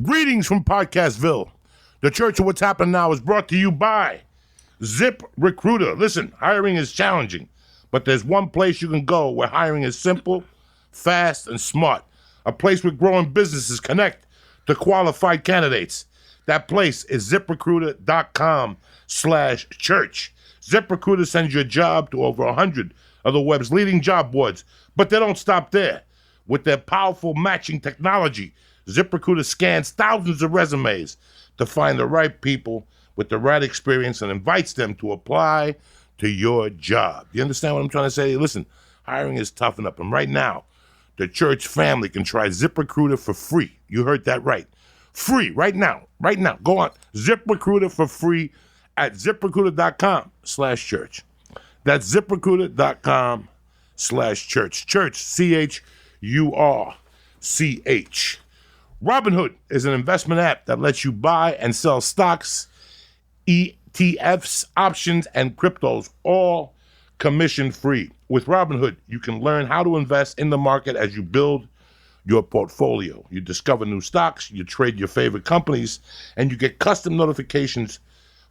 Greetings from Podcastville. The Church of What's Happening Now is brought to you by ZipRecruiter. Listen, hiring is challenging, but there's one place you can go where hiring is simple, fast, and smart. A place where growing businesses connect to qualified candidates. That place is ZipRecruiter.com/church. ZipRecruiter sends you a job to over 100 of the web's leading job boards, but they don't stop there. With their powerful matching technology, ZipRecruiter scans thousands of resumes to find the right people with the right experience and invites them to apply to your job. You understand what I'm trying to say? Listen, hiring is tough enough, and right now, the church family can try ZipRecruiter for free. You heard that right. Free, right now. Go on, ZipRecruiter for free at ZipRecruiter.com/church. That's ZipRecruiter.com/church. Church, CHURCH. Robinhood is an investment app that lets you buy and sell stocks, ETFs, options, and cryptos, all commission-free. With Robinhood, you can learn how to invest in the market as you build your portfolio. You discover new stocks, you trade your favorite companies, and you get custom notifications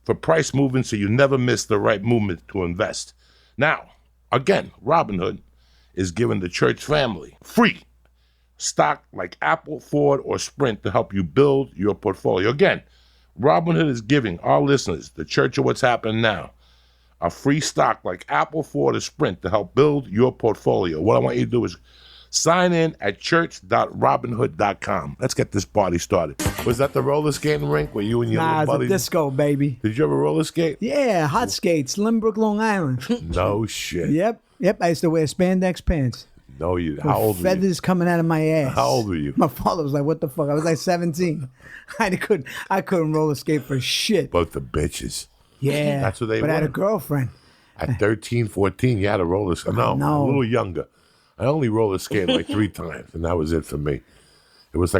for price movements so you never miss the right movement to invest. Now, again, Robinhood is giving the church family free stock like Apple, Ford, or Sprint to help you build your portfolio. Again, Robinhood is giving our listeners, the Church of What's Happening Now, a free stock like Apple, Ford, or Sprint to help build your portfolio. What I want you to do is sign in at church.robinhood.com. Let's get this party started. Was that the roller skating rink where you and your little buddies? Nah, it's a disco, baby. Did you ever roller skate? Yeah, hot skates, Limbrook, Long Island. No shit. Yep. I used to wear spandex pants. No, you. How old were you? Feathers coming out of my ass. How old were you? My father was like, "What the fuck?" I was like 17. I couldn't roller skate for shit. Both the bitches. Yeah, That's what they But were. I had a girlfriend. At 13, 14, you had a roller skate. No, a little younger. I only roller skated like 3 times, and that was it for me. It was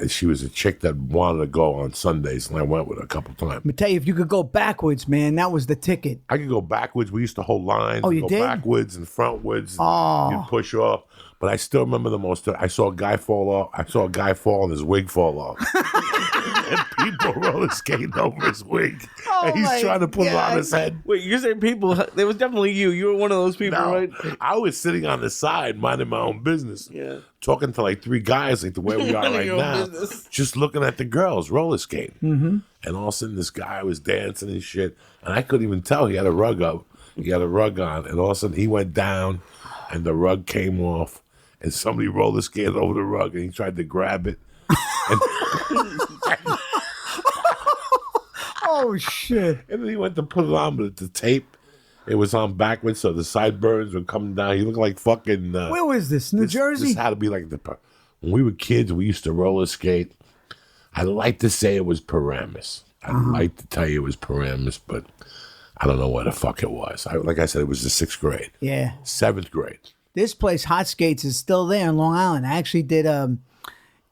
she was a chick that wanted to go on Sundays, and I went with her a couple times. Let me tell you, if you could go backwards, man, that was the ticket. I could go backwards. We used to hold lines. Oh, you go did? Backwards and frontwards. Oh. You'd push off. But I still remember the most. I saw a guy fall off. I saw a guy fall and his wig fall off. And people roller skating over his wig. Oh, and he's trying to put it on his head. Wait, you're saying people? It was definitely you. You were one of those people, No, right? I was sitting on the side, minding my own business. Yeah. Talking to like 3 guys, like the way we are right Your own now. business. Just looking at the girls roller skating. Mm-hmm. And all of a sudden, this guy was dancing and shit. And I couldn't even tell he had a rug up. He had a rug on. And all of a sudden, he went down, and the rug came off. And somebody roller skated over the rug, and he tried to grab it. And Oh shit! And then he went to put it on, but the tape, it was on backwards, so the sideburns were coming down. He looked like fucking... Where was this? New Jersey? This had to be like when we were kids, we used to roller skate. I like to say it was Paramus. I'd like to tell you it was Paramus, but I don't know what the fuck it was. Like I said, it was the 6th grade. Yeah. 7th grade. This place, Hot Skates, is still there in Long Island. I actually did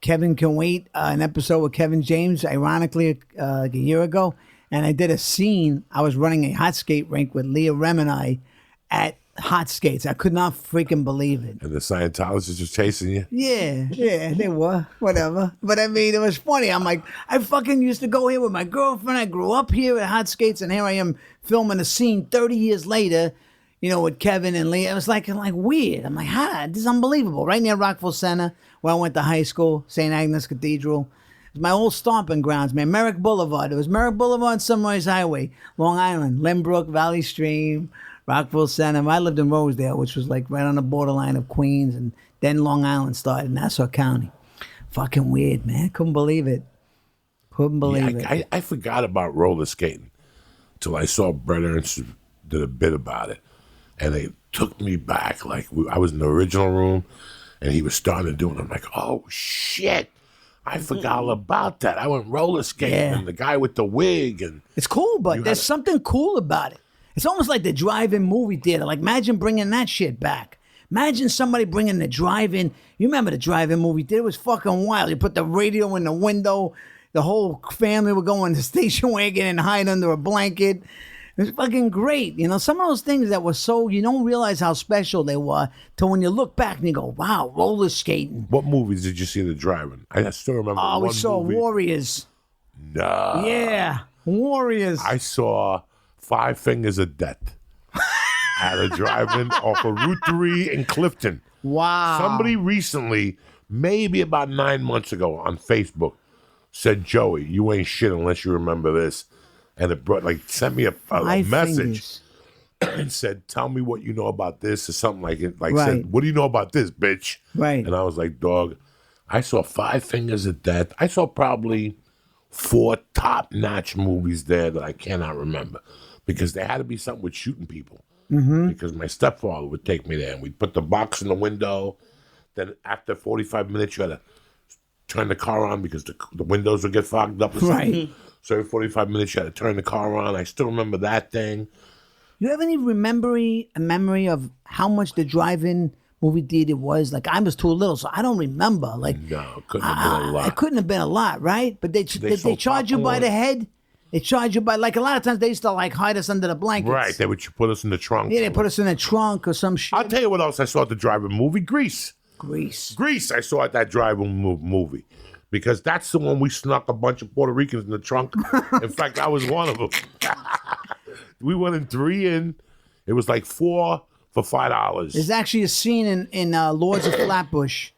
Kevin Can Wait, an episode with Kevin James, ironically, like a year ago. And I did a scene. I was running a hot skate rink with Leah Rem and I at Hot Skates. I could not freaking believe it. And the Scientologists were chasing you? Yeah, they were. Whatever. But I mean, it was funny. I'm like, I fucking used to go here with my girlfriend. I grew up here at Hot Skates, and here I am filming a scene 30 years later, with Kevin and Leah. It was like weird. I'm like, this is unbelievable. Right near Rockville Center, where I went to high school, St. Agnes Cathedral. It was my old stomping grounds, man. Merrick Boulevard. It was Merrick Boulevard, Sunrise Highway, Long Island, Lynbrook, Valley Stream, Rockville Center. I lived in Rosedale, which was like right on the borderline of Queens, and then Long Island started, Nassau County. Fucking weird, man. Couldn't believe it. I forgot about roller skating until I saw Brett Ernst did a bit about it. And it took me back. Like, I was in the original room, and he was starting to do it. I'm like, oh, shit. I forgot all about that. I went roller skating, and the guy with the wig. And it's cool, but there's something cool about it. It's almost like the drive-in movie theater. Like, imagine bringing that shit back. Imagine somebody bringing the drive-in. You remember the drive-in movie theater? It was fucking wild. You put the radio in the window. The whole family would go in the station wagon and hide under a blanket. It was fucking great. You know, some of those things that were so, you don't realize how special they were till when you look back and you go, wow, roller skating. What movies did you see the driving? I still remember Oh, one we saw movie. Warriors. Nah. Yeah, Warriors. I saw Five Fingers of Death at a drive-in off of Route 3 in Clifton. Wow. Somebody recently, maybe about 9 months ago on Facebook, said, Joey, you ain't shit unless you remember this. And it brought, sent me a Five message Fingers. and said, tell me what you know about this or something like it. Right. Said, what do you know about this, bitch? Right. And I was like, dog, I saw Five Fingers of Death. I saw probably 4 top-notch movies there that I cannot remember because there had to be something with shooting people. Mm-hmm. Because my stepfather would take me there and we'd put the box in the window. Then after 45 minutes, you had to turn the car on because the windows would get fogged up or something. Right. So every 45 minutes, you had to turn the car on. I still remember that thing. You have any memory of how much the drive-in movie theater was? Like, I was too little, so I don't remember. Like, No, it couldn't have been a lot. It couldn't have been a lot, right? But they sold charge you by popcorn. the head. They charge you by, like, a lot of times they used to, like, hide us under the blankets. Right, they would put us in the trunk. Yeah, they put us in a trunk or some shit. I'll tell you what else I saw at the drive-in movie, Grease. Grease. Grease, I saw at that drive-in movie. Because that's the one we snuck a bunch of Puerto Ricans in the trunk. In fact, I was one of them. We went in 3 in. It was like 4 for $5. There's actually a scene in Lords of Flatbush,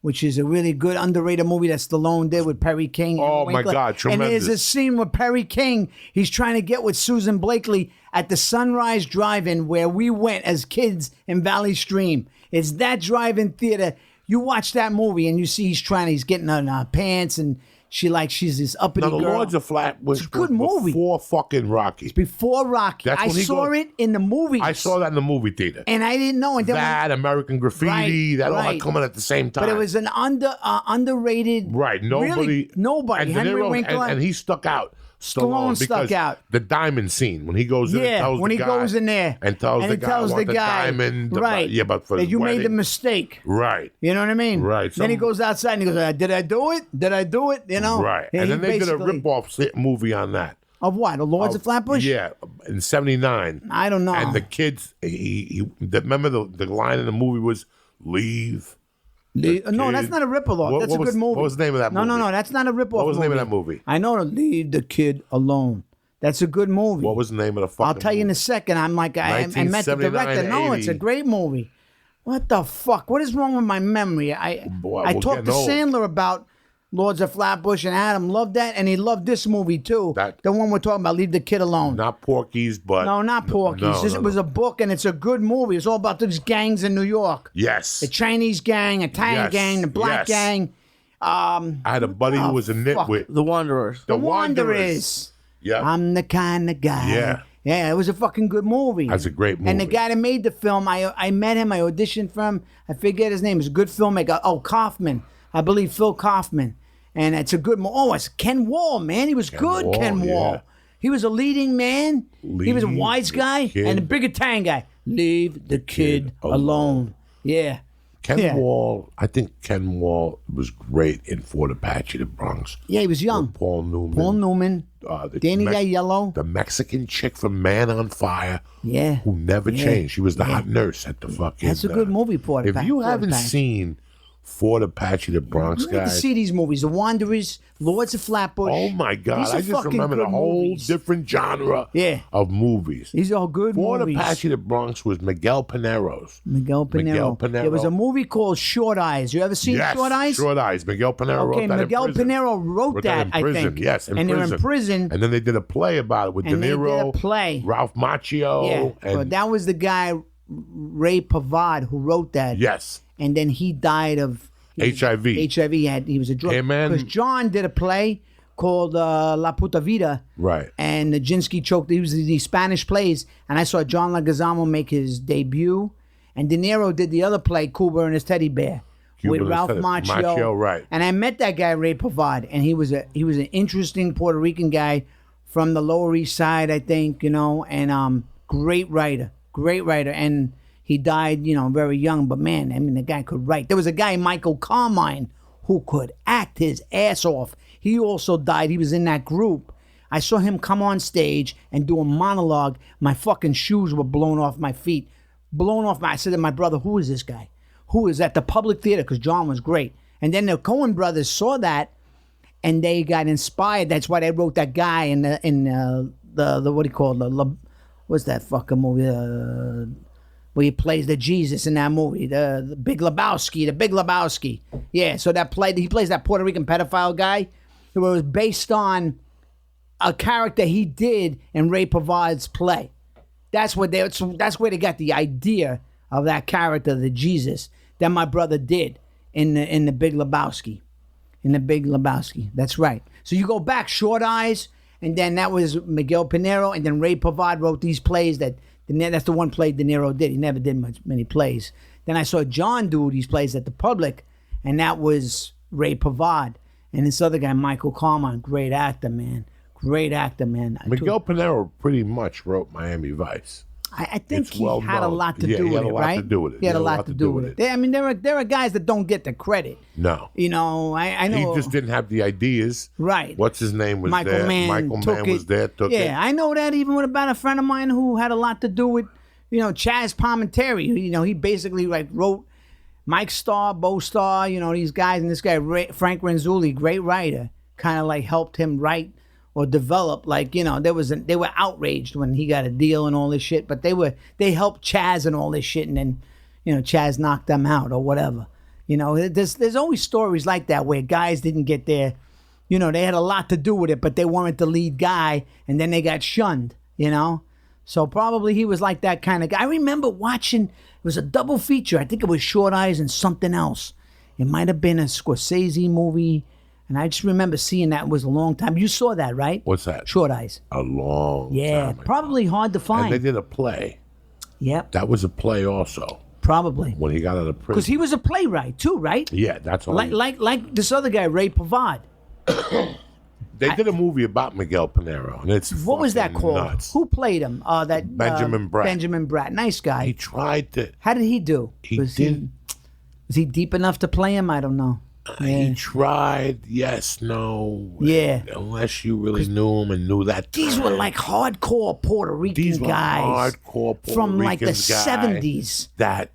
which is a really good, underrated movie that Stallone did with Perry King. And Oh, my Winkler. God, And tremendous. there's a scene with Perry King. He's trying to get with Susan Blakely at the Sunrise Drive-In where we went as kids in Valley Stream. It's that drive-in theater. You watch that movie and you see he's getting on pants and she's this uppity Now, the girl. Lords of Flatbush It's a good was movie. before fucking Rocky. Before Rocky. That's I when he saw goes- it in the movies. I saw that in the movie theater. And I didn't know. And then when- That, American Graffiti, Right, that all right. had coming at the same time. But it was an underrated. Right, Nobody. And De Henry Niro, Winkler. and he stuck out. Stallone stuck because out. The diamond scene when he goes in and Yeah, tells when the he guy, goes in there and tells the he guy, tells I want the guy, diamond, right? but for that his you made the wedding. mistake. Right. You know what I mean? Right. Then he goes outside and he goes, "Did I do it? Did I do it?" You know? Right. Yeah, And he then they did a basically- rip-off movie on that. of what? The Lords of Flatbush? Yeah, in '79. I don't know. And the kids, remember the line in the movie was "Leave." No, kid- that's not a rip-off. That's a what good movie. What was the name of that movie? No, that's not a rip-off. What was the name of that movie? I know. Leave the kid alone. That's a good movie. What was the name of the fucking I'll tell you in a movie? second. I met the 1979 director. No, to it's a 80. great movie. What the fuck? What is wrong with my memory? I Boy, I we're talked to getting old. Sandler about Lords of Flatbush, and Adam loved that, and he loved this movie too. The one we're talking about, Leave the Kid Alone. Not Porky's, but No, not Porky's. No, It was a book, and it's a good movie. It's all about these gangs in New York. Yes. The Chinese gang, Italian Yes, gang, the black yes. gang. I had a buddy who was a nitwit. The Wanderers. The Wanderers. Yeah. I'm the kind of guy. Yeah. Yeah, it was a fucking good movie. That's a great And the movie. guy that made the film, I met him. I auditioned for him. I forget his name. He's a good filmmaker. Oh, Kaufman. I believe Phil Kaufman. And it's a good movie. Oh, it's Ken Wall, man. He was good, Wall, Ken Wall. yeah. He was a leading man. He was a Leave wise the guy kid- and a big Italian guy. Leave the kid alone. Yeah. Ken Yeah. Wall, I think Ken Wall was great in Fort Apache, the Bronx. Yeah, he was young. Paul Newman. Paul Newman. the Danny Mex- Aiello. The Mexican chick from Man on Fire. Yeah. Who never Yeah. changed. She was the hot nurse at the fucking. That's a good movie, Fort If Apache. you Fort haven't Apache. seen Fort Apache, the Bronx You need to guys. see these movies. The Wanderers, Lords of Flatbush. Oh my God! These are I just fucking remember the good whole movies. different genre Yeah. of movies. These are all good Fort movies. Apache, the Bronx was Miguel Pinero's. Miguel Pinero. Miguel Pinero. There was a movie called Short Eyes. You ever seen Yes, Short Eyes? Short Eyes. Miguel Pinero Okay, wrote that Miguel in prison. Pinero wrote that, in I prison. think. Yes, in And prison. they're in prison. And then they did a play about it with And De they did Niro, a play. Ralph Macchio. Yeah, and but that was the guy, Ray Pavad, who wrote that. yes, And then he died of HIV. HIV. He was a drug. Hey, man. Because John did a play called La Puta Vida. Right. And Nijinsky choked. He was the Spanish plays. And I saw John Leguizamo make his debut. And De Niro did the other play, Cuba and his Teddy Bear. Cuba with and his Ralph Teddy- Macchio. Macchio, right. And I met that guy, Ray Pavad. And he was an interesting Puerto Rican guy from the Lower East Side, I think, and great writer. And he died, very young, but man, I mean, the guy could write. There was a guy, Michael Carmine, who could act his ass off. He also died. He was in that group. I saw him come on stage and do a monologue. My fucking shoes were blown off my feet. I said to my brother, who is this guy? Who is at the public theater? Because John was great. And then the Coen brothers saw that and they got inspired. That's why they wrote that guy in the what do you call it? What's that fucking movie? Where he plays the Jesus in that movie, the Big Lebowski. Yeah, so he plays that Puerto Rican pedophile guy. It was based on a character he did in Ray Pavard's play. That's where they got the idea of that character, the Jesus, that my brother did in the Big Lebowski. In the Big Lebowski. That's right. So you go back, Short Eyes, and then that was Miguel Pinero, and then Ray Pavard wrote these plays that's the one play De Niro did. He never did many plays. Then I saw John do these plays at the Public, and that was Ray Pavard. And this other guy, Michael Carmine, great actor, man. Miguel Pinero pretty much wrote Miami Vice. I think It's he well had a known. lot to Yeah, do he with had a it, lot right? to do with it. He had a lot to do with it. I mean, there are guys that don't get the credit. No. You know, I know. He just didn't have the ideas. Right. What's his name was Michael there. Mann Michael took Mann it. was there, took it. Yeah, I know that even with about a friend of mine who had a lot to do with, Chaz Palminteri. He basically wrote Mike Starr, Bo Starr, these guys, and this guy, Frank Renzulli, great writer, kind of helped him write or develop. They were outraged when he got a deal and all this shit, but they helped Chaz and all this shit, and then, Chaz knocked them out or whatever. There's always stories like that where guys didn't get their, they had a lot to do with it, but they weren't the lead guy, and then they got shunned, So probably he was like that kind of guy. I remember watching, it was a double feature. I think it was Short Eyes and something else. It might have been a Scorsese movie. And I just remember seeing that. It was a long time. You saw that, right? What's that? Short Eyes. A long time ago. Probably hard to And find. they did a play. Yep, That was a play also. probably. When he got out of prison. Because he was a playwright too, right? Yeah, that's all. Like this other guy, Ray Pavard. They did a movie about Miguel Pinero, and it's What was that fucking called? nuts. Who played him? Benjamin Bratt. Benjamin Bratt. Nice guy. He tried to. How did he do? Was he deep enough to play him? I don't know. He tried. Yes, no. Yeah. Unless you really knew him and knew that. These were like hardcore Puerto Rican These were guys hardcore Puerto from like the Ricans guy 70s. that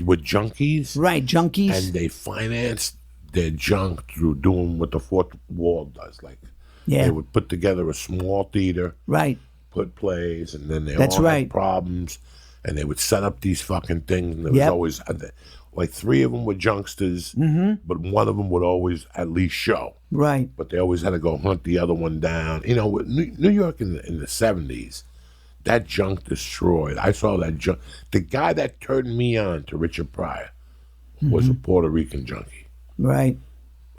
were junkies. Right, junkies. And they financed their junk through doing what the fourth wall does. Yeah. They would put together a small theater, Right. put plays, and then they That's all right. had problems, and they would set up these fucking things, and there was Yep. always three of them were junksters, but one of them would always at least show. Right. But they always had to go hunt the other one down. With New York in the 70s, that junk destroyed. I saw that junk. The guy that turned me on to Richard Pryor was a Puerto Rican junkie. Right.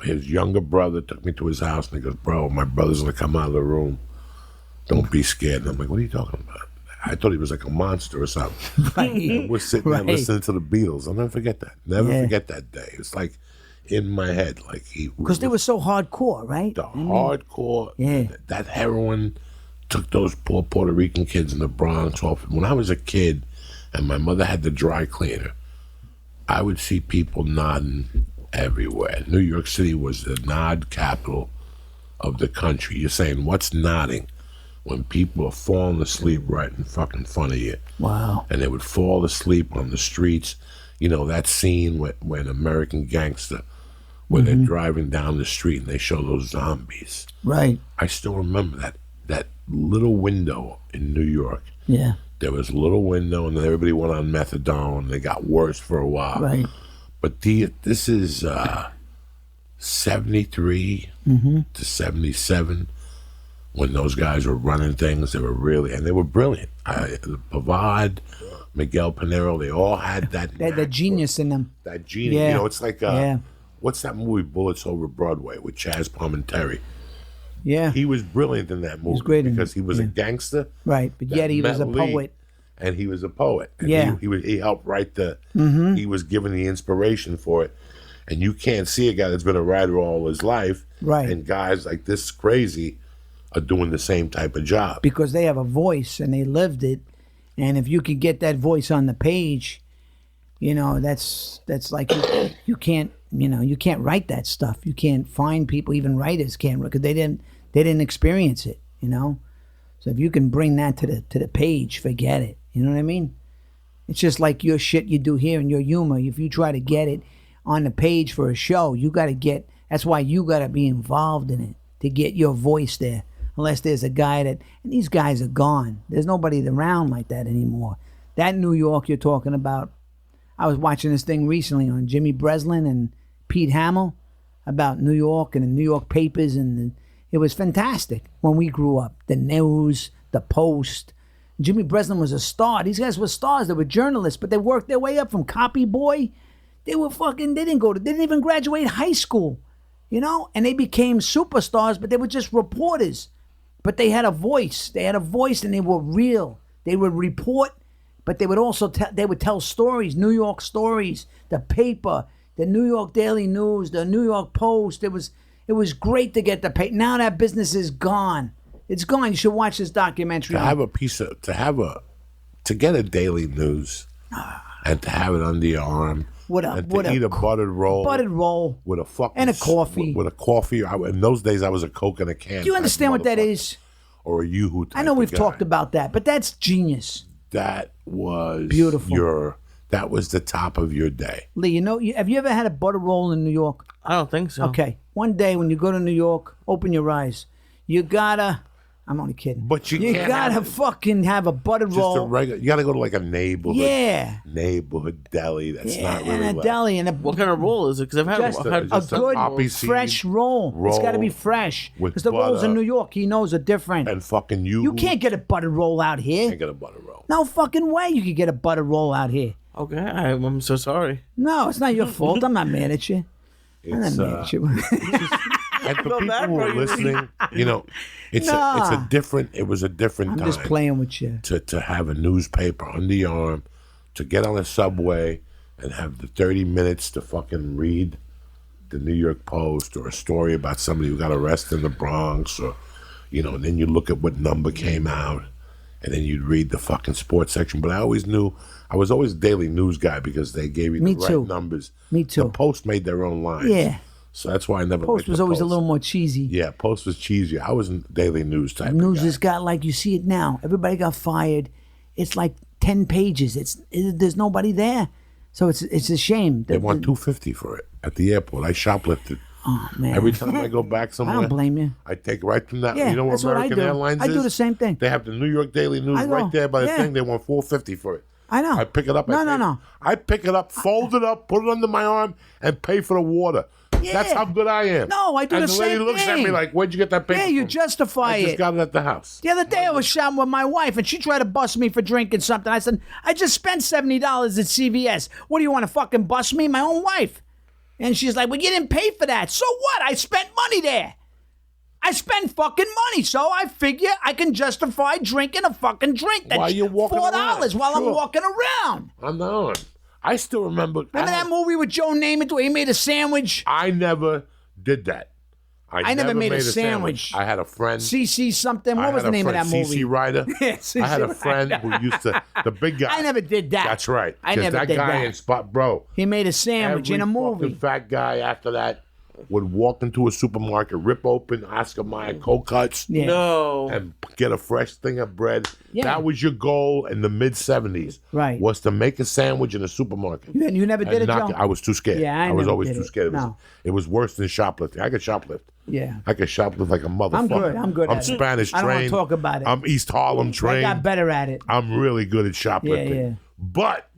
His younger brother took me to his house, and he goes, "Bro, my brother's going to come out of the room. Don't be scared." And I'm like, "What are you talking about?" I thought he was like a monster or something. And we're sitting there listening to the Beatles. I'll never forget that. Never forget that day. It's like in my head. Because they were so hardcore, right? The hardcore. Yeah. That heroin took those poor Puerto Rican kids in the Bronx off. When I was a kid and my mother had the dry cleaner, I would see people nodding everywhere. New York City was the nod capital of the country. You're saying, what's nodding? When people are falling asleep right in fucking front of you. Wow. And they would fall asleep on the streets. That scene when American Gangster, where they're driving down the street and they show those zombies. Right. I still remember that little window in New York. Yeah. There was a little window, and then everybody went on methadone. They got worse for a while. Right. But this is 73 to 77. When those guys were running things, they were brilliant. Pavard, Miguel Pinero, they all had that. They had the genius in them. That genius. Yeah. It's like, Yeah. what's that movie, Bullets Over Broadway, with Chaz Palminteri? Yeah. He was brilliant in that movie great in because it, he was a gangster. Right. But yet he was a met Lee, poet. And he was a poet. And Yeah. he helped write he was given the inspiration for it. And you can't see a guy that's been a writer all his life. Right. And guys like this crazy are doing the same type of job. Because they have a voice and they lived it. And if you could get that voice on the page, You know, that's like you can't, you can't write that stuff. You can't find people, even writers can't, because they didn't experience it, you know. So if you can bring that to the page, forget it. You know what I mean? It's just like your shit you do here and your humor. If you try to get it on the page for a show, you got to get. That's why you got to be involved in it to get your voice there. Unless there's a guy and these guys are gone. There's nobody around like that anymore. That New York you're talking about. I was watching this thing recently on Jimmy Breslin and Pete Hamill about New York and the New York papers, and it was fantastic when we grew up. The News, the Post. Jimmy Breslin was a star. These guys were stars. They were journalists, but they worked their way up from copy boy. They didn't even graduate high school, you know, and they became superstars, but they were just reporters. But they had a voice. They had a voice, and they were real. They would report. But they would also tell stories, New York stories, the paper, the New York Daily News, the New York Post. It was great to get the paper. Now that business is gone. It's gone. You should watch this documentary. To get a daily news and to have it under your arm. Eat a buttered roll. With a fucking and a coffee. With a coffee. In those days, I was a Coke and a can. Do you understand what that is? Or a Yoo-hoo type I know we've guy. talked about that, but that's genius. That was beautiful. That was the top of your day. Lee, have you ever had a butter roll in New York? I don't think so. Okay. One day when you go to New York, open your eyes. You gotta. I'm only kidding. But you gotta fucking have a butter roll. Just a regular. You gotta go to like a neighborhood. Yeah. Neighborhood deli. That's not really. And a deli and what kind of roll is it? Because I've had a good fresh roll. It's got to be fresh because the rolls in New York, he knows, are different. And fucking you can't get a butter roll out here. Can't get a butter roll. No fucking way you could get a butter roll out here. Okay, I'm so sorry. No, it's not your fault. I'm not mad at you. I'm not mad at you. And for people who are listening, you know, it was a different time. I'm just playing with you. To have a newspaper under your arm, to get on a subway and have the 30 minutes to fucking read the New York Post or a story about somebody who got arrested in the Bronx, or, you know, and then you look at what number came out, and then you'd read the fucking sports section. But I was always a daily news guy because they gave you the right numbers. Me too. The Post made their own lines. Yeah. So that's why I never Post liked was the always Post. a little more cheesy. Yeah, Post was cheesy. I was in daily news type. News of guy. has got, like you see it now. Everybody got fired. It's like 10 pages. There's nobody there, so it's a shame. They want $250 for it at the airport. I shoplifted. Oh man! Every time I go back somewhere, I don't blame you. I take right from that. Yeah, you know what that's what I American do. Airlines I is? do the same thing. They have the New York Daily News right there by the thing. They want $450 for it. I know. I pick it up. No. I pick it up, fold it up, put it under my arm, and pay for the water. Yeah. That's how good I am. No, I do the same thing. And the lady looks at me like, "Where'd you get that paper Yeah, you from?" justify I it. just got it at the house. The other day I was shopping with my wife, and she tried to bust me for drinking something. I said, I just spent $70 at CVS. What do you want to fucking bust me? My own wife. And she's like, well, you didn't pay for that. So what? I spent money there. I spend fucking money, so I figure I can justify drinking a fucking drink. That's While you're walking $4 around. while I'm Sure. walking around. I'm not. I still remember. Remember that movie with Joe Namath where he made a sandwich? I never did that. I never made a sandwich. I had a friend. CC something. What was the name of that movie? CC Ryder. Yeah, CC I had a friend who used to, the big guy. I never did that. That's right. I never that did guy that. in Spot, bro. He made a sandwich in a movie. Fucking fat guy after that would walk into a supermarket, rip open Oscar Mayer cold cuts, Yeah. No. and get a fresh thing of bread. Yeah. That was your goal in the mid-'70s. Right. Was to make a sandwich in a supermarket. You never did it, Joe? I was too scared. Yeah, I was never always did too it. scared. No. It was worse than shoplifting. I could shoplift. Yeah. I could shoplift like a motherfucker. I'm good I'm at it. Spanish I don't wanna trained. talk about it. I'm East Harlem trained. I got better at it. I'm really good at shoplifting. Yeah. But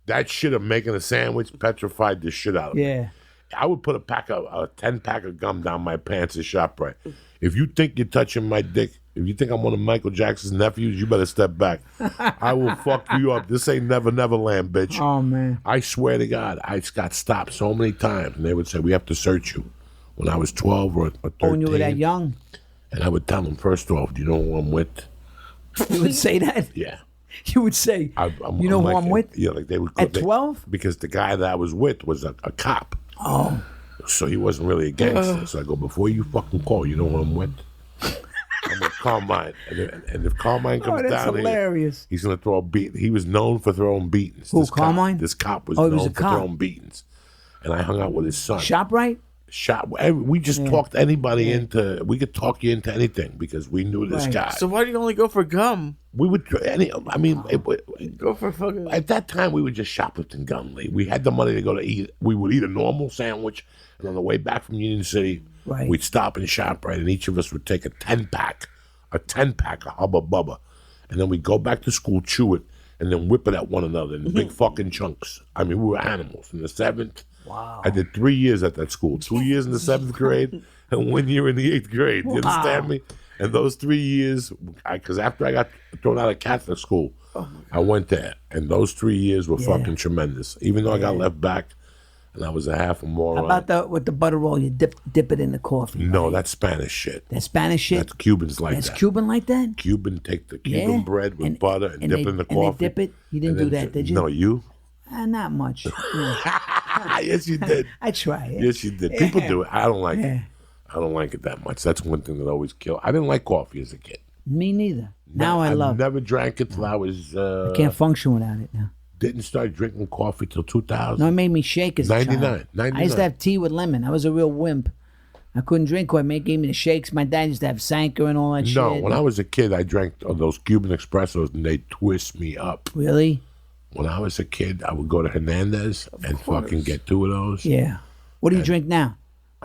that shit of making a sandwich petrified the shit out of me. Yeah. I would put a 10-pack of gum down my pants at ShopRite. If you think you're touching my dick, if you think I'm one of Michael Jackson's nephews, you better step back. I will fuck you up. This ain't Never Land, bitch. Oh, man. I swear to God, I got stopped so many times, and they would say, we have to search you. When I was 12 or 13. Oh, when you were that young? And I would tell them, first off, do you know who I'm with? You would say that? Yeah. You would say, you know who I'm with? Yeah, like they would. At 12? Because the guy that I was with was a cop. Oh. So he wasn't really a gangster. So I go, before you fucking call, you know who I'm with? I'm with Carmine. And if Carmine comes that's down hilarious. here, he's going to throw a beat. He was known for throwing beatings. Who, This Carmine? This cop was Oh, he was known a for cop. throwing beatings. And I hung out with his son. ShopRite? We just talked anybody into. We could talk you into anything because we knew this Right. guy. So why do you only go for gum? We would. I mean, Go for fucking. at that time we were just shoplifting gum. Lee. We had the money to go to eat. We would eat a normal sandwich, and on the way back from Union City, we'd stop in ShopRite, and each of us would take a 10-pack of Hubba Bubba, and then we'd go back to school, chew it, and then whip it at one another in big fucking chunks. I mean, we were animals. In the 7th, I did 3 years at that school. 2 years in the 7th grade and 1 year in the 8th grade. You understand me? And those 3 years, because after I got thrown out of Catholic school, I went there. And those 3 years were fucking tremendous. Even though I got left back and I was a half a moron. How about with the butter roll? You dip it in the coffee. No, right? that's Spanish shit. That's Spanish shit? That's Cubans like That's that. Cuban like that? Cuban take the Cuban bread with butter and dip in the coffee. And they dip it? You didn't do that, did you? No, you? Not much. Yeah. Yes, you did. I try it. Yes, you did. People do it. I don't like it. I don't like it that much. That's one thing that always kills. I didn't like coffee as a kid. Me neither. Now I love it. Never drank it till I was. I can't function without it now. Didn't start drinking coffee till 2000. No, it made me shake as a 99. child. 99. I used to have tea with lemon. I was a real wimp. I couldn't drink coffee. It gave me the shakes. My dad used to have Sanka and all that shit. No, when I was a kid, I drank those Cuban espressos and they'd twist me up. Really? When I was a kid, I would go to Hernandez and fucking get 2 of those. Yeah. What do you drink now?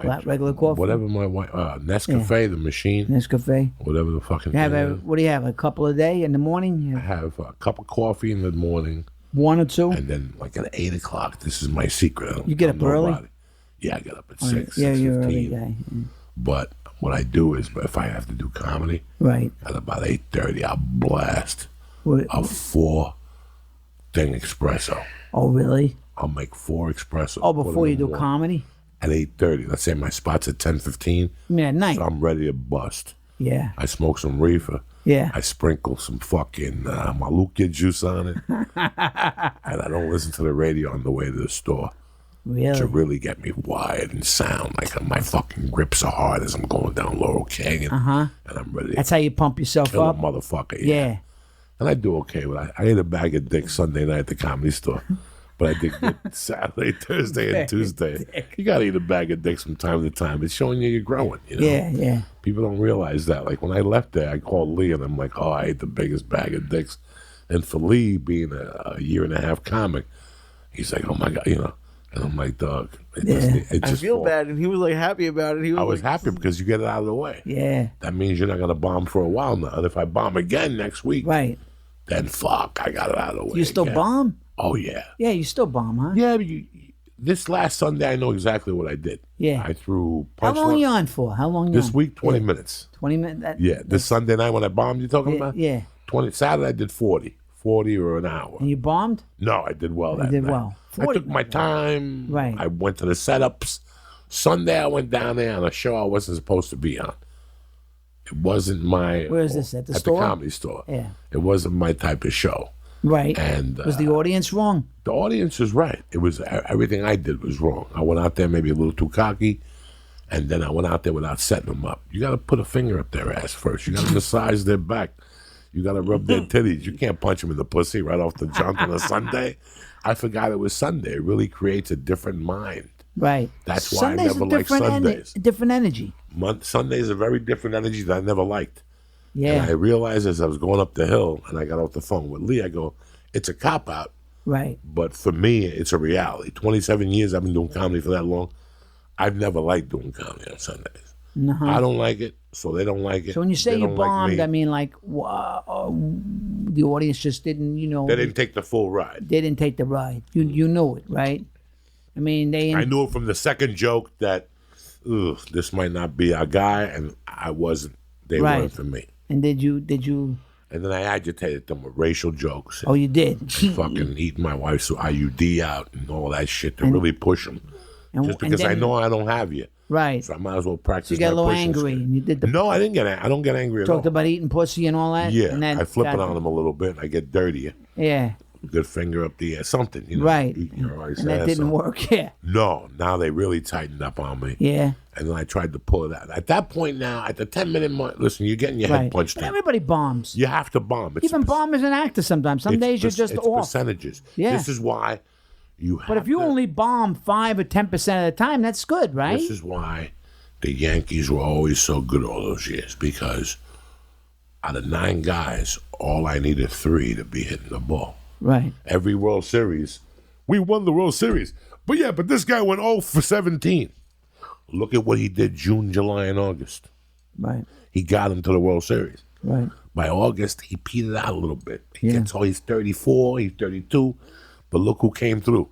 Regular coffee? Whatever my wife, Nescafe, the machine. Nescafe? Whatever the fucking You have thing is. what do you have? A couple a day in the morning? I have a cup of coffee in the morning. 1 or 2? And then like at 8 o'clock, this is my secret. I don't You get tell up early? nobody. Yeah, I get up at 6, Yeah, 6:15. you're an early guy. But what I do is, if I have to do comedy, Right. at about 8:30, I'll blast What, a 4-thing espresso. oh, really? I'll make 4 espresso. Oh, before you do comedy? At 8:30. Let's say my spot's at 10:15. I mean, at night? So I'm ready to bust. Yeah. I smoke some reefer. Yeah. I sprinkle some fucking Malukia juice on it. And I don't listen to the radio on the way to the store. Really? To really get me wired and sound like my fucking grips are hard as I'm going down Laurel Canyon. And I'm ready That's to how you pump yourself kill a up? motherfucker. Yeah. And I do okay with it. I ate a bag of dicks Sunday night at the Comedy Store. But I did good Saturday, Thursday, and Tuesday. You got to eat a bag of dicks from time to time. It's showing you're growing, you know? Yeah, yeah. People don't realize that. Like, when I left there, I called Lee, and I'm like, oh, I ate the biggest bag of dicks. And for Lee, being a year-and-a-half comic, he's like, oh, my God, you know. And I'm like, dog, it I just feel fall- bad, and he was like happy about it. He was I was like, happy because you get it out of the way. Yeah. That means you're not going to bomb for a while now. And if I bomb again next week, Right. then fuck, I got it out of the way. You still again. bomb? Oh, yeah. Yeah, you still bomb, huh? Yeah, but this last Sunday, I know exactly what I did. Yeah. I threw How punch long are line- you on for? How long you This on? week, 20 Yeah. minutes. 20 minutes? Yeah, this Sunday night when I bombed, you talking about? Yeah. 20. Saturday, I did 40 or an hour. And you bombed? No, I did well that did night. well. I 40 took my time. Right. I went to the setups. Sunday, I went down there on a show I wasn't supposed to be on. It wasn't my... Where is this, at the At store? the Comedy Store. Yeah. It wasn't my type of show. Right. And Was the audience wrong? the audience was right. It was everything I did was wrong. I went out there maybe a little too cocky, and then I went out there without setting them up. You got to put a finger up their ass first. You got to massage their back. You got to rub their titties. You can't punch them in the pussy right off the jump on a Sunday. I forgot it was Sunday. It really creates a different mind. Right. That's why Sundays I never are liked different Sundays. different energy. Sundays are very different energy that I never liked. Yeah. And I realized as I was going up the hill and I got off the phone with Lee, I go, it's a cop-out. Right. But for me, it's a reality. 27 years I've been doing comedy for that long. I've never liked doing comedy on Sundays. I don't like it, so they don't like it. So when you say They you don't like bombed, me. I mean, like, the audience just didn't, They didn't take the full ride. they didn't take the ride. You knew it, right? I mean, I knew it from the second joke that, this might not be our guy, and I wasn't. They Right. weren't for me. And did you? And then I agitated them with racial jokes. Oh, you did. And fucking eating my wife's IUD out and all that shit to really push them. And- Just and because I then- know I don't have you. Right. So I might as well practice You got a my little pushing angry, skill. and you did the No, I didn't get. I don't get angry at talked all. about eating pussy and all that. Yeah, and that I flip it got- on them a little bit, and I get dirtier. Yeah. good finger up the air, something. You know, Right. your eyes And that ass didn't up. work. Yeah. No, now they really tightened up on me. Yeah. And then I tried to pull it out. At that point now, at the 10-minute mark, listen, you're getting your head Right. punched But in. everybody bombs. You have to bomb. Even bomb as an actor sometimes. Some days you're just it's off. percentages. Yeah. This is why you have But if you to, only bomb 5 or 10% of the time, that's good, right? This is why the Yankees were always so good all those years, because out of 9 guys, all I needed 3 to be hitting the ball. Right. Every World Series, we won the World Series. But this guy went 0 for 17. Look at what he did June, July, and August. Right. He got him to the World Series. Right. By August, he petered out a little bit. Yeah. He's 34, he's 32. But look who came through.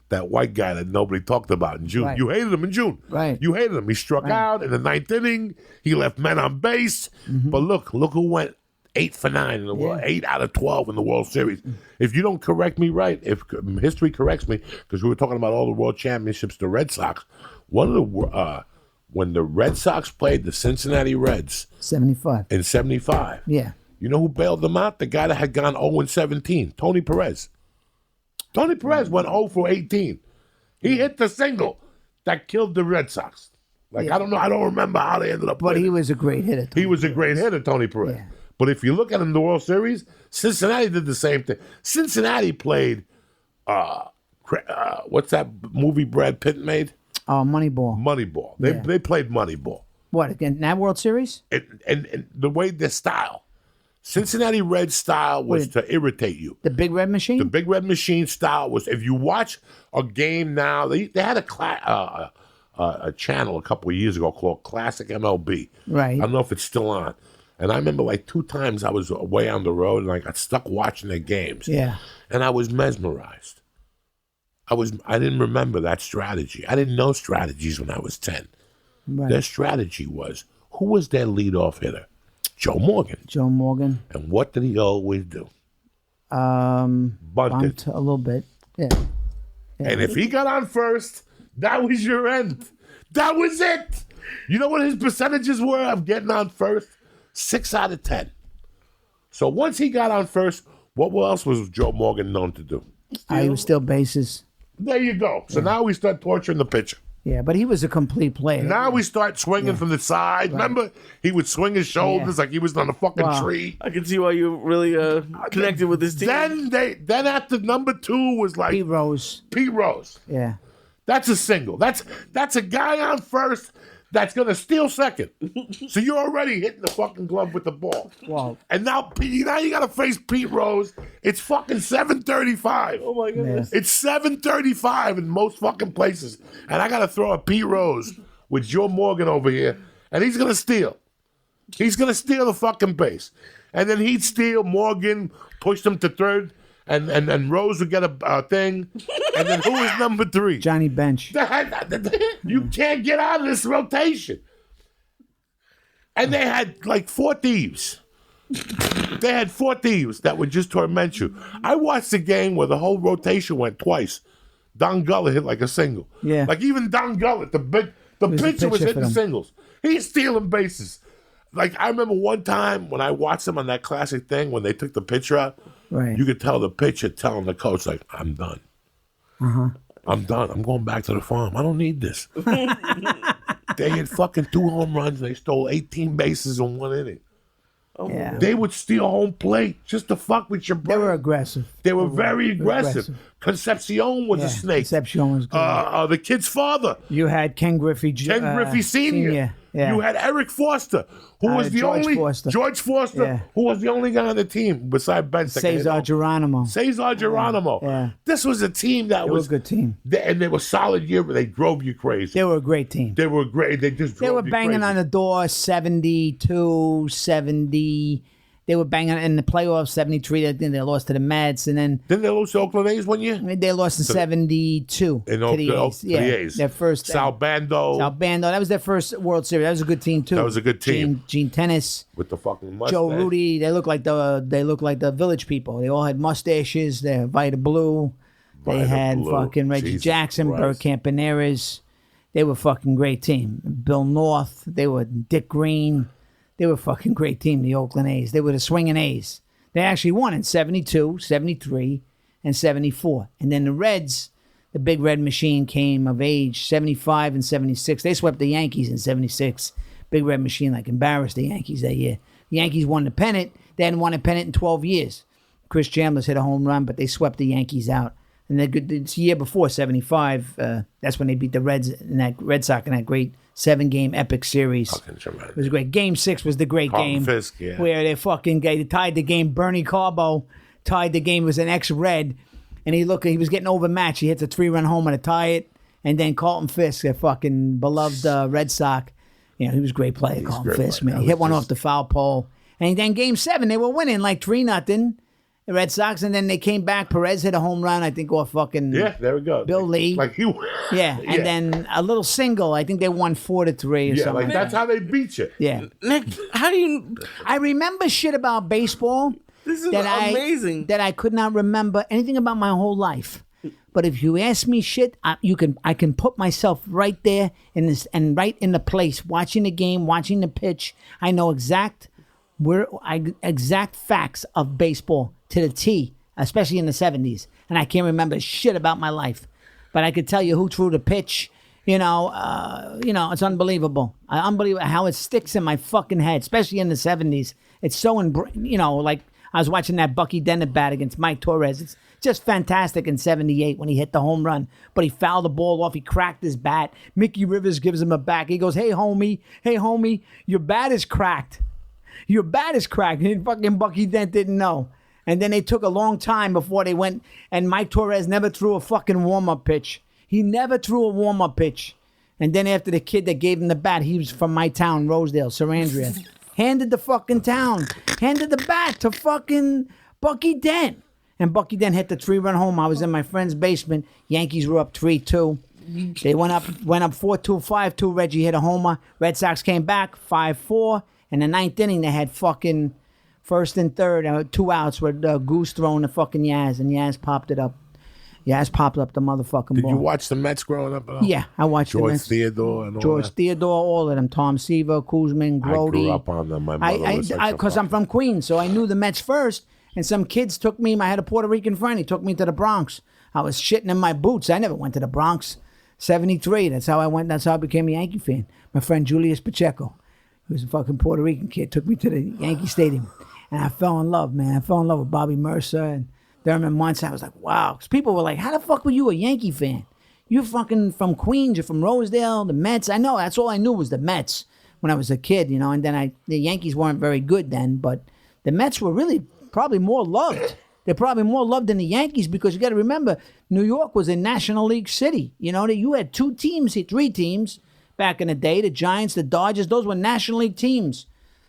That white guy that nobody talked about in June. Right. You hated him in June. Right. You hated him. He struck out in the 9th inning. He left men on base. But look who went 8 for 9 in the world, 8 out of 12 in the World Series. If you don't correct me right, if history corrects me, because we were talking about all the world championships, the Red Sox, one of the when the Red Sox played the Cincinnati Reds 75. in 75, Yeah. you know who bailed them out? The guy that had gone 0 and 17, Tony Perez. Tony Perez went 0 for 18. He hit the single that killed the Red Sox. I don't know. I don't remember how they ended up But playing. he was a great hitter. He was a great hitter, Tony Perez. Yeah. But if you look at him in the World Series, Cincinnati did the same thing. Cincinnati played, what's that movie Brad Pitt made? Oh, Moneyball. Moneyball. Yeah. They played Moneyball. What, again, that World Series? And the way their style, Cincinnati Reds style was Wait. to irritate you. The Big Red Machine? The Big Red Machine style was, if you watch a game now, they had a channel a couple of years ago called Classic MLB. Right. I don't know if it's still on. And I remember 2 times I was away on the road and I got stuck watching their games. Yeah. And I was mesmerized. I didn't remember that strategy. I didn't know strategies when I was 10. Right. Their strategy was, who was their leadoff hitter? Joe Morgan. Joe Morgan. And what did he always do? Bunted Bunted. a little bit. Yeah. And if he got on first, that was your end. That was it. You know what his percentages were of getting on first? 6 out of 10. So once he got on first, what else was Joe Morgan known to do? He was still bases. There you go. So now we start torturing the pitcher. Yeah, but he was a complete player. Now we start swinging from the side. Remember, he would swing his shoulders like he was on a fucking Wow. tree. I can see why you really connected with this team. Then after number 2 was like Pete Rose. Pete Rose. Yeah. That's a single. That's a guy on first that's gonna steal second. So you're already hitting the fucking glove with the ball. Wow. And now you gotta face Pete Rose. It's fucking 7:35. Oh my goodness. It's 7:35 in most fucking places. And I gotta throw a Pete Rose with Joe Morgan over here. And he's gonna steal. He's gonna steal the fucking base. And then he'd steal, Morgan pushed him to third, and Rose would get a thing. And then who is number 3? Johnny Bench. You can't get out of this rotation. And they had 4 thieves. They had 4 thieves that would just torment you. I watched a game where the whole rotation went twice. Don Gullett hit like a single. Yeah. Even Don Gullett, the pitcher was pitcher for hitting them. singles. He's stealing bases. I remember one time when I watched them on that classic thing when they took the pitcher out. Right. You could tell the pitcher telling the coach, I'm done. I'm done. I'm going back to the farm. I don't need this. They had fucking 2 home runs. They stole 18 bases in 1 inning. Yeah. They would steal home plate just to fuck with your They brain. were aggressive. They were very aggressive. aggressive. Concepcion was a snake. Concepcion was good. The kid's father, You had Ken Griffey. Ken Griffey Sr. Yeah. You had Eric Foster, who was the George only Foster. George Foster, Yeah. who was the only guy on the team besides Ben. Cesar Geronimo. Cesar Geronimo. Yeah. This was a team that They were a good team. and they were solid year, but they drove you crazy. They were a great team. They were great. They just They drove were you banging crazy. on the door 72, 70. They were banging in the playoffs 73. Then they lost to the Mets. And then Didn't they lose to Oakland A's one year? they lost in 72 In to the A's. to the A's. Their first. Sal Bando Bando. That was their first World Series. That was a good team, too. That was a good team. Gene Tennis. with the fucking mustache. Joe Rudy, they look like the Village People. They all had mustaches. They're Vita Blue. They Vita had Blue. fucking Reggie Jesus Jackson, Bert Christ. Campaneris. They were fucking great team. Bill North. They were Dick Green. They were fucking great team. The Oakland A's. They were the swinging A's. They actually won in 72, 73, and 74. And then the Reds, the big red machine came of age 75 and 76. They swept the Yankees in 76. Big red machine like embarrassed the Yankees that year. The Yankees won the pennant. They hadn't won a pennant in 12 years. Chris Chandler's hit a home run, but they swept the Yankees out. And the year before, 75, that's when they beat the Red Sox in that great 7-game epic series. It was great. Game 6 was the great game. Fisk, yeah. Where they tied the game. Bernie Carbo tied the game. It was an ex-Red. And he was getting overmatched. He hits a 3-run homer to tie it. And then Carlton Fisk, a fucking beloved Red Sox. He was a great player, Carlton Fisk, man. He hit one off the foul pole. And then Game 7, they were winning like 3-0. The Red Sox, and then they came back. Perez hit a home run, I think, off fucking there we go. Bill Lee. Like you. Yeah, and then a little single. I think they won 4-3 or something. Like that's how they beat you. Yeah. Nick, how do you? I remember shit about baseball. This is amazing. That I could not remember anything about my whole life. But if you ask me shit, I can put myself right there in this and right in the place, watching the game, watching the pitch. I know exact facts of baseball to the T, especially in the 70s. And I can't remember shit about my life. But I could tell you who threw the pitch. It's unbelievable. Unbelievable how it sticks in my fucking head, especially in the 70s. It's so, like I was watching that Bucky Dent bat against Mike Torres. It's just fantastic in 78 when he hit the home run. But he fouled the ball off. He cracked his bat. Mickey Rivers gives him a back. He goes, hey, homie, your bat is cracked. Your bat is cracked. And fucking Bucky Dent didn't know. And then they took a long time before they went, and Mike Torres never threw a fucking warm-up pitch. He never threw a warm-up pitch. And then after the kid that gave him the bat, he was from my town, Rosedale, Sarandria, handed the bat to fucking Bucky Dent. And Bucky Dent hit the 3-run home. I was in my friend's basement. Yankees were up 3-2. They went up 4-2, 5-2. Reggie hit a homer. Red Sox came back 5-4. In the 9th inning, they had fucking first and third, 2 outs with Goose throwing the fucking Yaz, and Yaz popped it up. Yaz popped up the motherfucking Did ball. you watch the Mets growing up at all? Yeah, I watched the Mets. Theodore and all George that? Theodore, all of them. Tom Seaver, Kuzman, Grody. I grew up on them. My mother Because I'm from Queens, so I knew the Mets first. And some kids took me. I had a Puerto Rican friend. He took me to the Bronx. I was shitting in my boots. I never went to the Bronx. 73. That's how I went. That's how I became a Yankee fan. My friend Julius Pacheco, who was a fucking Puerto Rican kid, took me to the Yankee Stadium. And I fell in love, man. I fell in love with Bobby Mercer and Thurman Munson. I was like, wow. Because people were like, how the fuck were you a Yankee fan? You're fucking from Queens. You're from Rosedale, the Mets. I know. That's all I knew was the Mets when I was a kid, And then the Yankees weren't very good then, but the Mets were really probably more loved. They're probably more loved than the Yankees because you got to remember, New York was a National League city. You had 3 teams back in the day, the Giants, the Dodgers. Those were National League teams.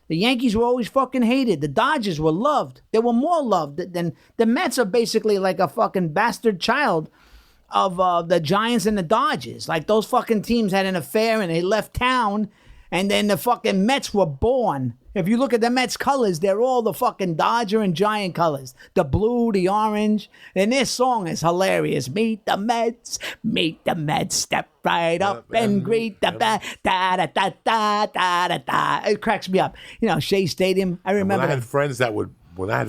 The Yankees were always fucking hated. The Dodgers were loved. They were more loved than the Mets are basically like a fucking bastard child of the Giants and the Dodgers. Like those fucking teams had an affair and they left town, and then the fucking Mets were born. If you look at the Mets colors, they're all the fucking Dodger and Giant colors. The blue, the orange. And this song is hilarious. Meet the Mets, step right up and greet the bat. Da da da da da da da. It cracks me up. Shea Stadium. I remember. When I had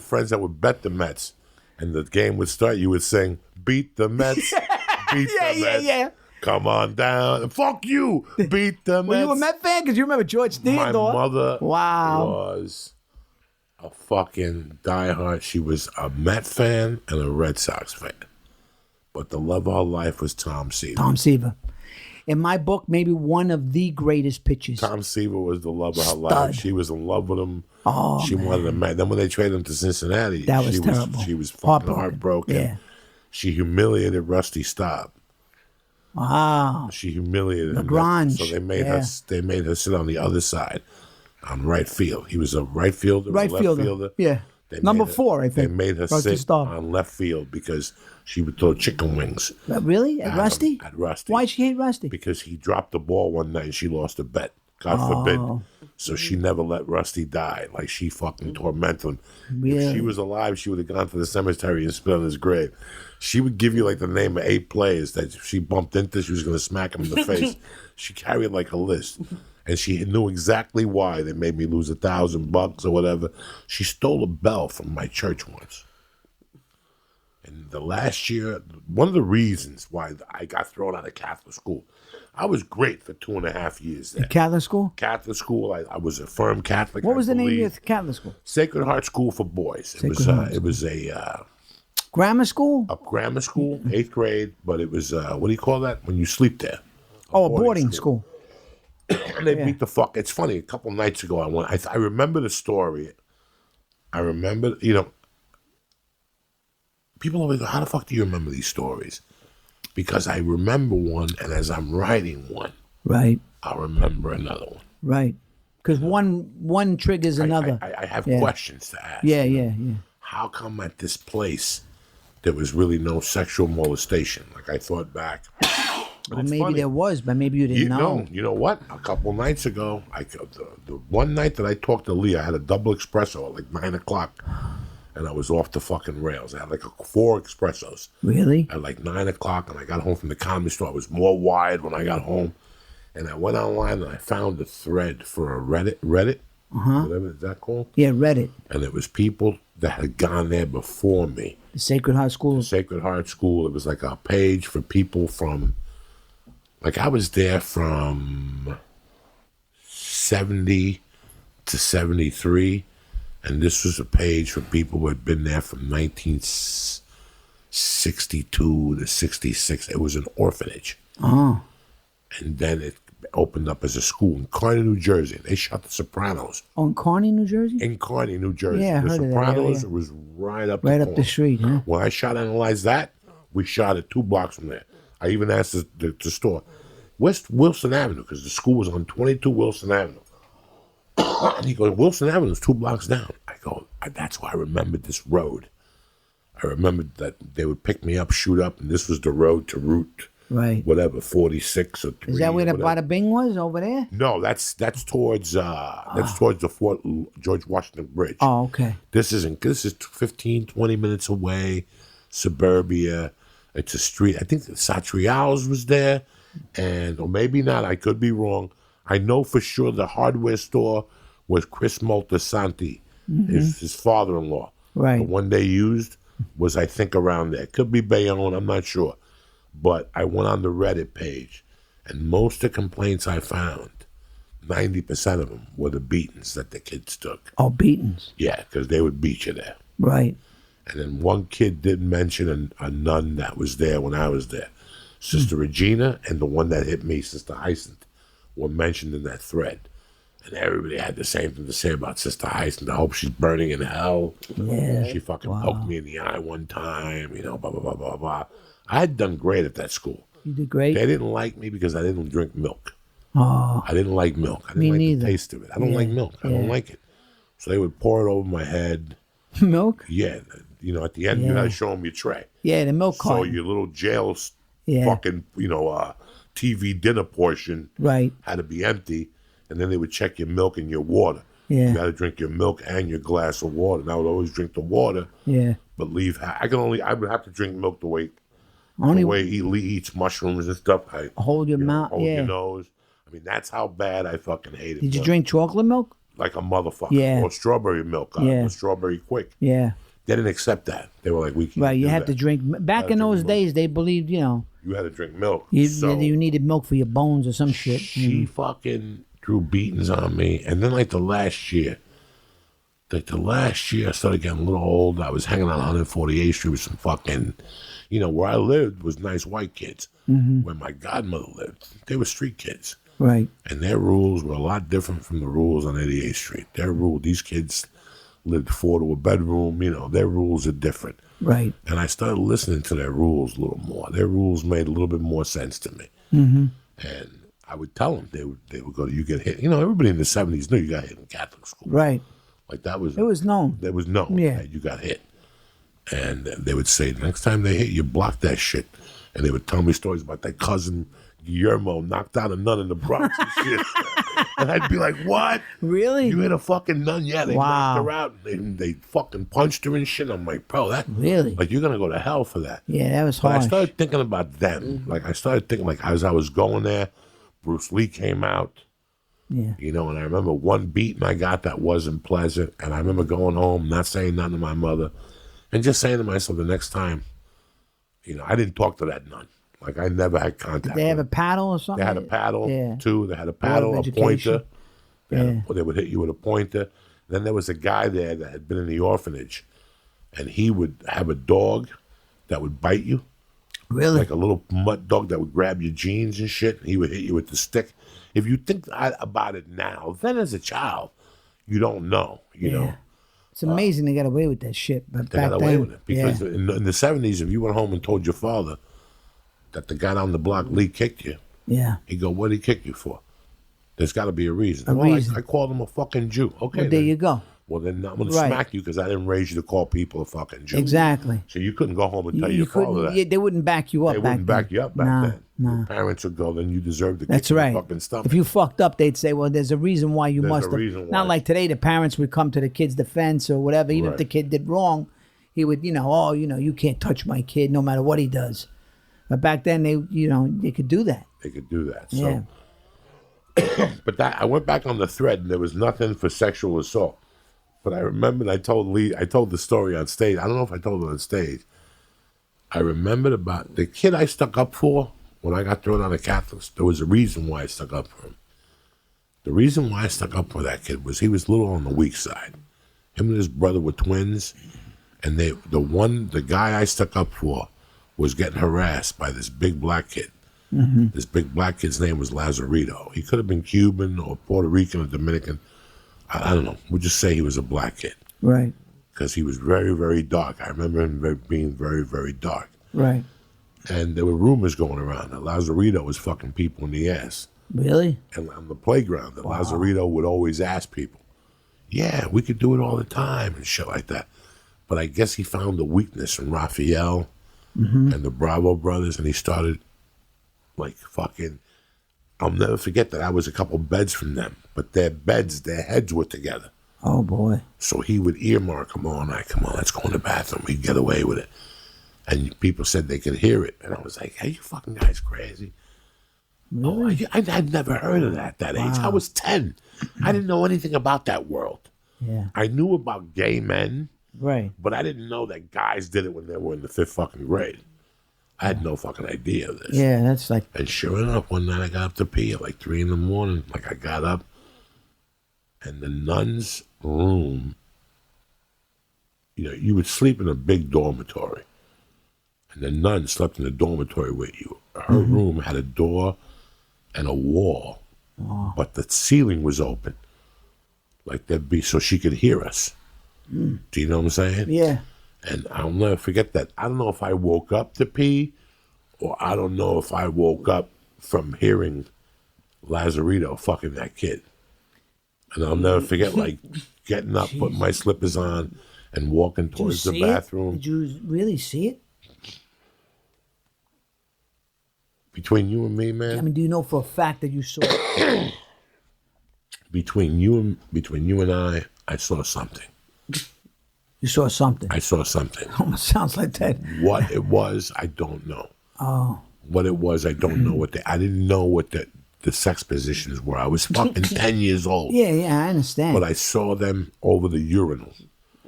friends that would bet the Mets, and the game would start, you would sing, "Beat the Mets, beat the Mets." Yeah. Come on down. Fuck you. Beat the Mets. Were you a Met fan? Because you remember George Theodore. My mother was a fucking diehard. She was a Met fan and a Red Sox fan. But the love of her life was Tom Seaver. Tom Seaver. In my book, maybe one of the greatest pitchers. Tom Seaver was the love of her life. She was in love with him. Oh, she wanted him. Then when they traded him to Cincinnati, that was terrible. She was fucking heartbroken. Yeah. She humiliated Rusty Staub. Wow. She humiliated him. Lagrange. So they made her sit on the other side, on right field. He was a right fielder, left fielder. Yeah. Number 4, I think. They made her sit on left field because she would throw chicken wings. Really? At Rusty? At Rusty. Why'd she hate Rusty? Because he dropped the ball one night and she lost a bet. God forbid. So she never let Rusty die. Like, she fucking tormented him. Really? If she was alive, she would have gone to the cemetery and spit on his grave. She would give you, like, the name of 8 players that if she bumped into, she was going to smack him in the face. She carried, like, a list. And she knew exactly why they made me lose $1,000 or whatever. She stole a bell from my church once. And the last year, one of the reasons why I got thrown out of Catholic school, I was great for 2.5 years there. Catholic school? Catholic school, I was a firm Catholic. What was I the name of believe. your Catholic school? Sacred Heart School for boys. It was a Grammar school? a grammar school, 8th grade, but it was what do you call that when you sleep there? A boarding school. And they beat the fuck. It's funny. A couple nights ago, I remember the story. I remember, people always go, "How the fuck do you remember these stories?" Because I remember one, and as I'm writing one, Right. I'll remember another one. Right. Because one triggers another. I have questions to ask. Yeah. How come at this place there was really no sexual molestation? Like I thought back. But Or it's maybe funny. there was, but maybe you didn't know. You know what? A couple nights ago, the one night that I talked to Lee, I had a double espresso at like 9 o'clock, and I was off the fucking rails. I had like 4 espressos Really? at like 9 o'clock, and I got home from the comedy store. I was more wired when I got home, and I went online and I found a thread for a Reddit, whatever is that called? Yeah, Reddit. And it was people that had gone there before me. The Sacred Heart School. Sacred Heart School. It was like a page for people from, like I was there from 70 to 73, and this was a page for people who had been there from 1962 to 66. It was an orphanage. Oh. And then it opened up as a school in Kearney, New Jersey. They shot The Sopranos Oh, in Kearney, New Jersey? in Kearney, New Jersey. Yeah, I The heard of that Sopranos area. was right up Right the up the corner. street, huh? When I shot Analyze That, we shot it 2 blocks from there. I even asked the store, West Wilson Avenue, because the school was on 22 Wilson Avenue. And he goes, Wilson Avenue is 2 blocks down. I go, that's why I remembered this road. I remembered that they would pick me up, shoot up, and this was the road to Route, Right. whatever, 46 or 3. Is that where the or whatever. Bada Bing was over there? No, that's towards the Fort George Washington Bridge. Oh, okay. This is 15, 20 minutes away, suburbia. It's a street. I think Satrial's was there, or maybe not. I could be wrong. I know for sure the hardware store was Chris Moltisanti, his father-in-law. Right. The one they used was, I think, around there. Could be Bayonne, I'm not sure. But I went on the Reddit page, and most of the complaints I found, 90% of them were the beatings that the kids took. Oh, beatings. Yeah, because they would beat you there. Right. And then one kid did mention a nun that was there when I was there. Sister Regina and the one that hit me, Sister Hyacinth, were mentioned in that thread. And everybody had the same thing to say about Sister Hyacinth. I hope she's burning in hell. Yeah. She fucking poked me in the eye one time, blah, blah, blah, blah, blah. I had done great at that school. You did great. They didn't like me because I didn't drink milk. Oh. I didn't like milk. I Me didn't like neither. the taste of it. I don't like milk. I don't like it. So they would pour it over my head. Milk? Yeah. At the end, you had to show them your tray. Yeah, the milk So carton. your little jail Yeah. fucking, TV dinner portion Right. had to be empty, and then they would check your milk and your water. Yeah. You got to drink your milk and your glass of water. And I would always drink the water, Yeah. but leave. I would have to drink milk the way Only Lee eats mushrooms and stuff. hold your mouth. Hold Yeah. your nose. I mean, that's how bad I fucking hated. Did you milk. drink chocolate milk? Like a motherfucker? Yeah. Or strawberry milk? Yeah. Or strawberry quick. Yeah. They didn't accept that. They were like, we can't. Right. You do had that. to drink. Back in drink those milk. days, they believed, You had to drink milk. you So needed milk for your bones or some shit. she fucking threw beatings on me, and then the last year, I started getting a little old. I was hanging on 148th Street with some fucking, where I lived was nice white kids. Where my godmother lived, they were street kids. Right. And their rules were a lot different from the rules on 88th Street. These kids lived 4 to a bedroom, their rules are different. Right. And I started listening to their rules a little more. Their rules made a little bit more sense to me. And I would tell them, they would go, you get hit. Everybody in the 70s knew you got hit in Catholic school. Right. Like that was... It was known. That was known. Yeah. That you got hit. And they would say, next time they hit you, block that shit. And they would tell me stories about that cousin Guillermo knocked out a nun in the Bronx and shit. And I'd be like, what? Really? You hit a fucking nun? Yeah, they Wow. knocked her out. They fucking punched her and shit. I'm like, bro, that... Really? Like, you're going to go to hell for that. Yeah, that was But harsh. I started thinking about them. Like, I started thinking, as I was going there, Bruce Lee came out. Yeah. And I remember one beating I got that wasn't pleasant. And I remember going home, not saying nothing to my mother, and just saying to myself, the next time I didn't talk to that nun. Like, I never had contact. Did they have a paddle or something? They had a paddle, Yeah. too. They had a paddle, a education. pointer. They would hit you with a pointer. Then there was a guy there that had been in the orphanage, and he would have a dog that would bite you. Really? Like a little mutt dog that would grab your jeans and shit. And he would hit you with the stick. If you think about it now, then as a child, you don't know, you know. It's amazing they got away with that shit. But They back got away then, with it. Because in the 70s, if you went home and told your father that the guy down the block, Lee, kicked you, he'd go, what did he kick you for? There's got to be a reason. reason. I called him a fucking Jew. Okay, well, there you go. Well, then I'm going to smack you because I didn't raise you to call people a fucking Jew. Exactly. So you couldn't go home and tell your father that. They wouldn't back you up. They wouldn't back you up back then. No. Your parents would go, then you deserve to That's kick right. in the fucking stomach. If you fucked up, they'd say, well, there's a reason why you must have. reason why. Not like today, the parents would come to the kid's defense or whatever. Even if the kid did wrong, he would, you can't touch my kid no matter what he does. But back then, they could do that. They could do that. So. But I went back on the thread, and there was nothing for sexual assault. But I remembered I told the story on stage. I don't know if I told it on stage. I remembered about the kid I stuck up for when I got thrown out of Catholics. There was a reason why I stuck up for him. The reason why I stuck up for that kid was he was a little on the weak side. Him and his brother were twins, and the guy I stuck up for was getting harassed by this big black kid. Mm-hmm. This big black kid's name was Lazarito. He could have been Cuban or Puerto Rican or Dominican. I don't know. We'll just say he was a black kid. Right. Because he was very, very dark. I remember him being very, very dark. Right. And there were rumors going around that Lazarito was fucking people in the ass. Really? And on the playground, that Lazarito would always ask people, yeah, we could do it all the time and shit like that. But I guess he found a weakness in Raphael and the Bravo brothers, and he started like fucking... I'll never forget that I was a couple beds from them, but their heads were together. Oh, boy. So he would earmark them all night. Come on, let's go in the bathroom. We'd get away with it. And people said they could hear it. And I was like, hey, you fucking guys crazy. Really? Oh, I'd never heard of that age. I was 10. I didn't know anything about that world. Yeah. I knew about gay men. Right. But I didn't know that guys did it when they were in the 5th fucking grade. I had no fucking idea of this. Yeah, that's like... And sure enough, one night I got up to pee at like 3 in the morning. Like I got up, and the nun's room, you would sleep in a big dormitory. And the nun slept in the dormitory with you. Her room had a door and a wall, but the ceiling was open. Like so she could hear us. Do you know what I'm saying? Yeah. And I'll never forget that. I don't know if I woke up to pee, or I don't know if I woke up from hearing Lazarito fucking that kid. And I'll never forget, like, getting up, putting my slippers on, and walking towards the bathroom. Did you really see it? Between you and me, man. I mean, do you know for a fact that you saw it? Between you and I saw something. You saw something. I saw something. Almost sounds like that. What it was, I don't know. Oh. What it was, I don't know. I didn't know what the sex positions were. I was fucking 10 years old. Yeah, I understand. But I saw them over the urinal.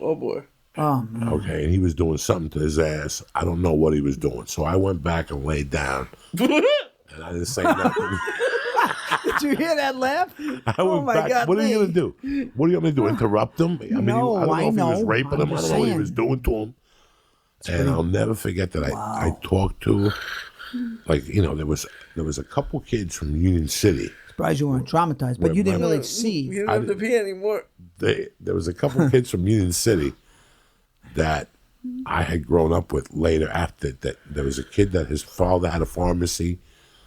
Oh, boy. Oh, man. Okay, and he was doing something to his ass. I don't know what he was doing. So I went back and laid down. And I didn't say nothing. Did you hear that laugh? I went back. God, what are you going to do? What are you going to do? Interrupt him? I mean, No, I don't know I if he was know. raping him. I don't know what he was doing to him. And I'll never forget that I talked to, like, there was a couple kids from Union City. Surprised you weren't traumatized, but you didn't really see. You don't have to pee anymore. There was a couple kids from Union City that I had grown up with later after that. There was a kid that his father had a pharmacy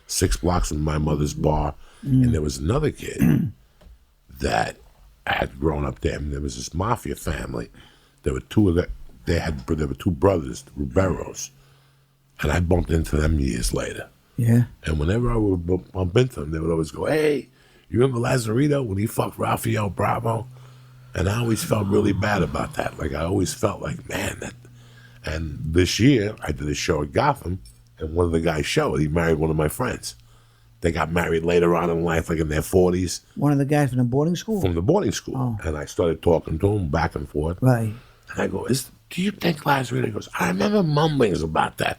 6 blocks from my mother's bar. And there was another kid that had grown up there. And there was this mafia family. There were two of them. There were 2 brothers, Ruberos. And I bumped into them years later. Yeah. And whenever I would bump into them, they would always go, hey, you remember Lazarito when he fucked Raphael Bravo? And I always felt really bad about that. Like, I always felt like, man, that... And this year, I did a show at Gotham, and one of the guys showed, he married one of my friends. They got married later on in life, like in their 40s. One of the guys from the boarding school? From the boarding school. Oh. And I started talking to him back and forth. Right. And I go, do you think Lazarito? He goes, I remember mumblings about that.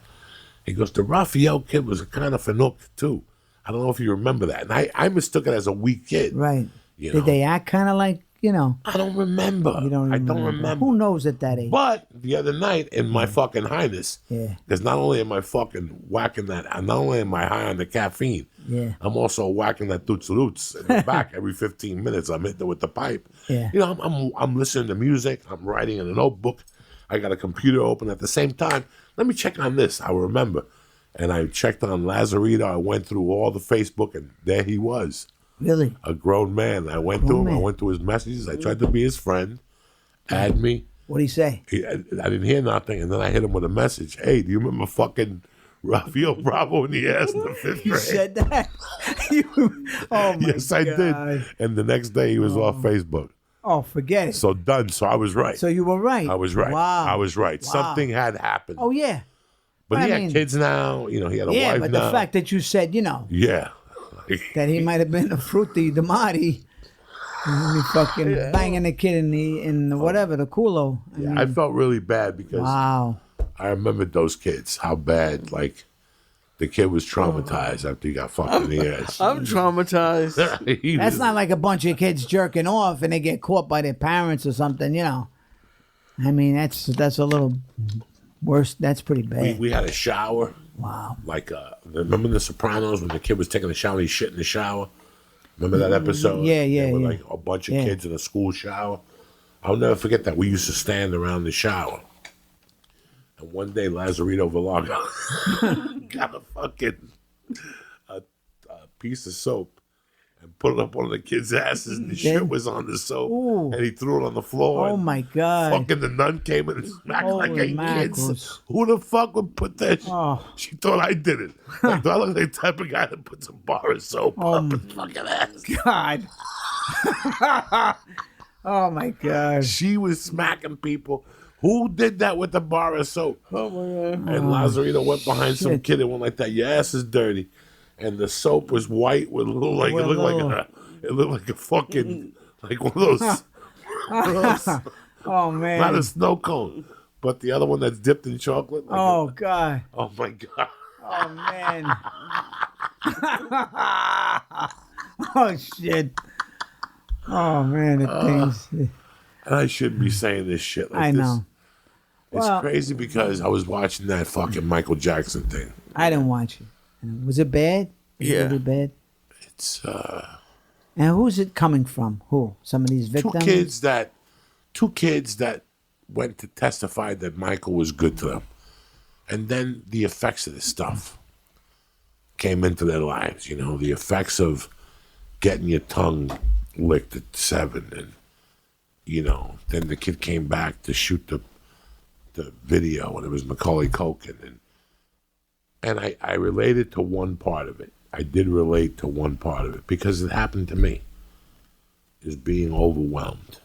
He goes, the Raphael kid was a kind of fanook too. I don't know if you remember that. And I mistook it as a weak kid. Right. You Did know? they act kind of like, you know? I don't remember. You don't I don't remember. Who knows at that age? But the other night in my fucking highness, Yeah. because not only am I fucking whacking that, not only am I high on the caffeine, Yeah. I'm also whacking that roots in the back every 15 minutes. I'm hitting it with the pipe. Yeah. You know, I'm listening to music. I'm writing in a notebook. I got a computer open at the same time. Let me check on this. I remember. And I checked on Lazarito. I went through all the Facebook, and there he was. Really? A grown man. I went to him. I went to his messages. I tried to be his friend. Add me. What'd he say? I didn't hear nothing, and then I hit him with a message. Hey, do you remember fucking Rafael Bravo in the ass in the 5th grade? You said that? Oh, my Yes, I God. did. And the next day, he was off Facebook. Oh, forget it. So done. So I was right. So you were right. I was right. Wow. I was right. Wow. Something had happened. Oh, yeah. But I he had mean- kids now. You know, he had a Yeah, wife but now. the fact that you said, you know, Yeah. that he might have been a fruity damati, and he fucking banging the kid in the whatever, the culo. I mean, I felt really bad because wow. I remembered those kids, how bad, like, the kid was traumatized after he got fucked in the ass. I'm traumatized. He That's was- not like a bunch of kids jerking off and they get caught by their parents or something, you know. I mean, that's a little worse. That's pretty bad. we had a shower. Wow. Like, remember The Sopranos when the kid was taking a shower and he shit in the shower? Remember that episode? Yeah, yeah, There were yeah. like a bunch of Yeah. kids in a school shower. I'll never forget that. We used to stand around the shower. And one day, Lazarito Valaga got a fucking a piece of soap and put it up one of the kids' asses, and the shit was on the soap. Ooh. And he threw it on the floor. Oh, and my God. Fucking the nun came and smacked like Holy 8 mackerels. kids. Who the fuck would put that? Oh. She thought I did it. Like, do I look like the type of guy that puts a bar of soap up his fucking ass? God. Oh, my God. She was smacking people. Who did that with the bar of soap? Oh my God. And Lazarito went behind some shit. kid and went like that. Your ass is dirty, and the soap was white with a little like With it looked little- like it looked like a fucking like one of those, Oh, not man. a snow cone, but the other one that's dipped in chocolate. Like Oh, God. oh my god! Oh, man. Oh, shit. Oh, man. The things. And I shouldn't be saying this shit like I this. know. It's Well- crazy because I was watching that fucking Michael Jackson thing. I didn't watch it. Was it bad? Was it Yeah. really bad? It's And who's it coming from? Who? Some of these two victims? kids that went to testify that Michael was good to them. And then the effects of this stuff came into their lives, you know, the effects of getting your tongue licked at 7 and, you know, then the kid came back to shoot the video and it was Macaulay Culkin. And I related to one part of it. I did relate to one part of it because it happened to me, is being overwhelmed.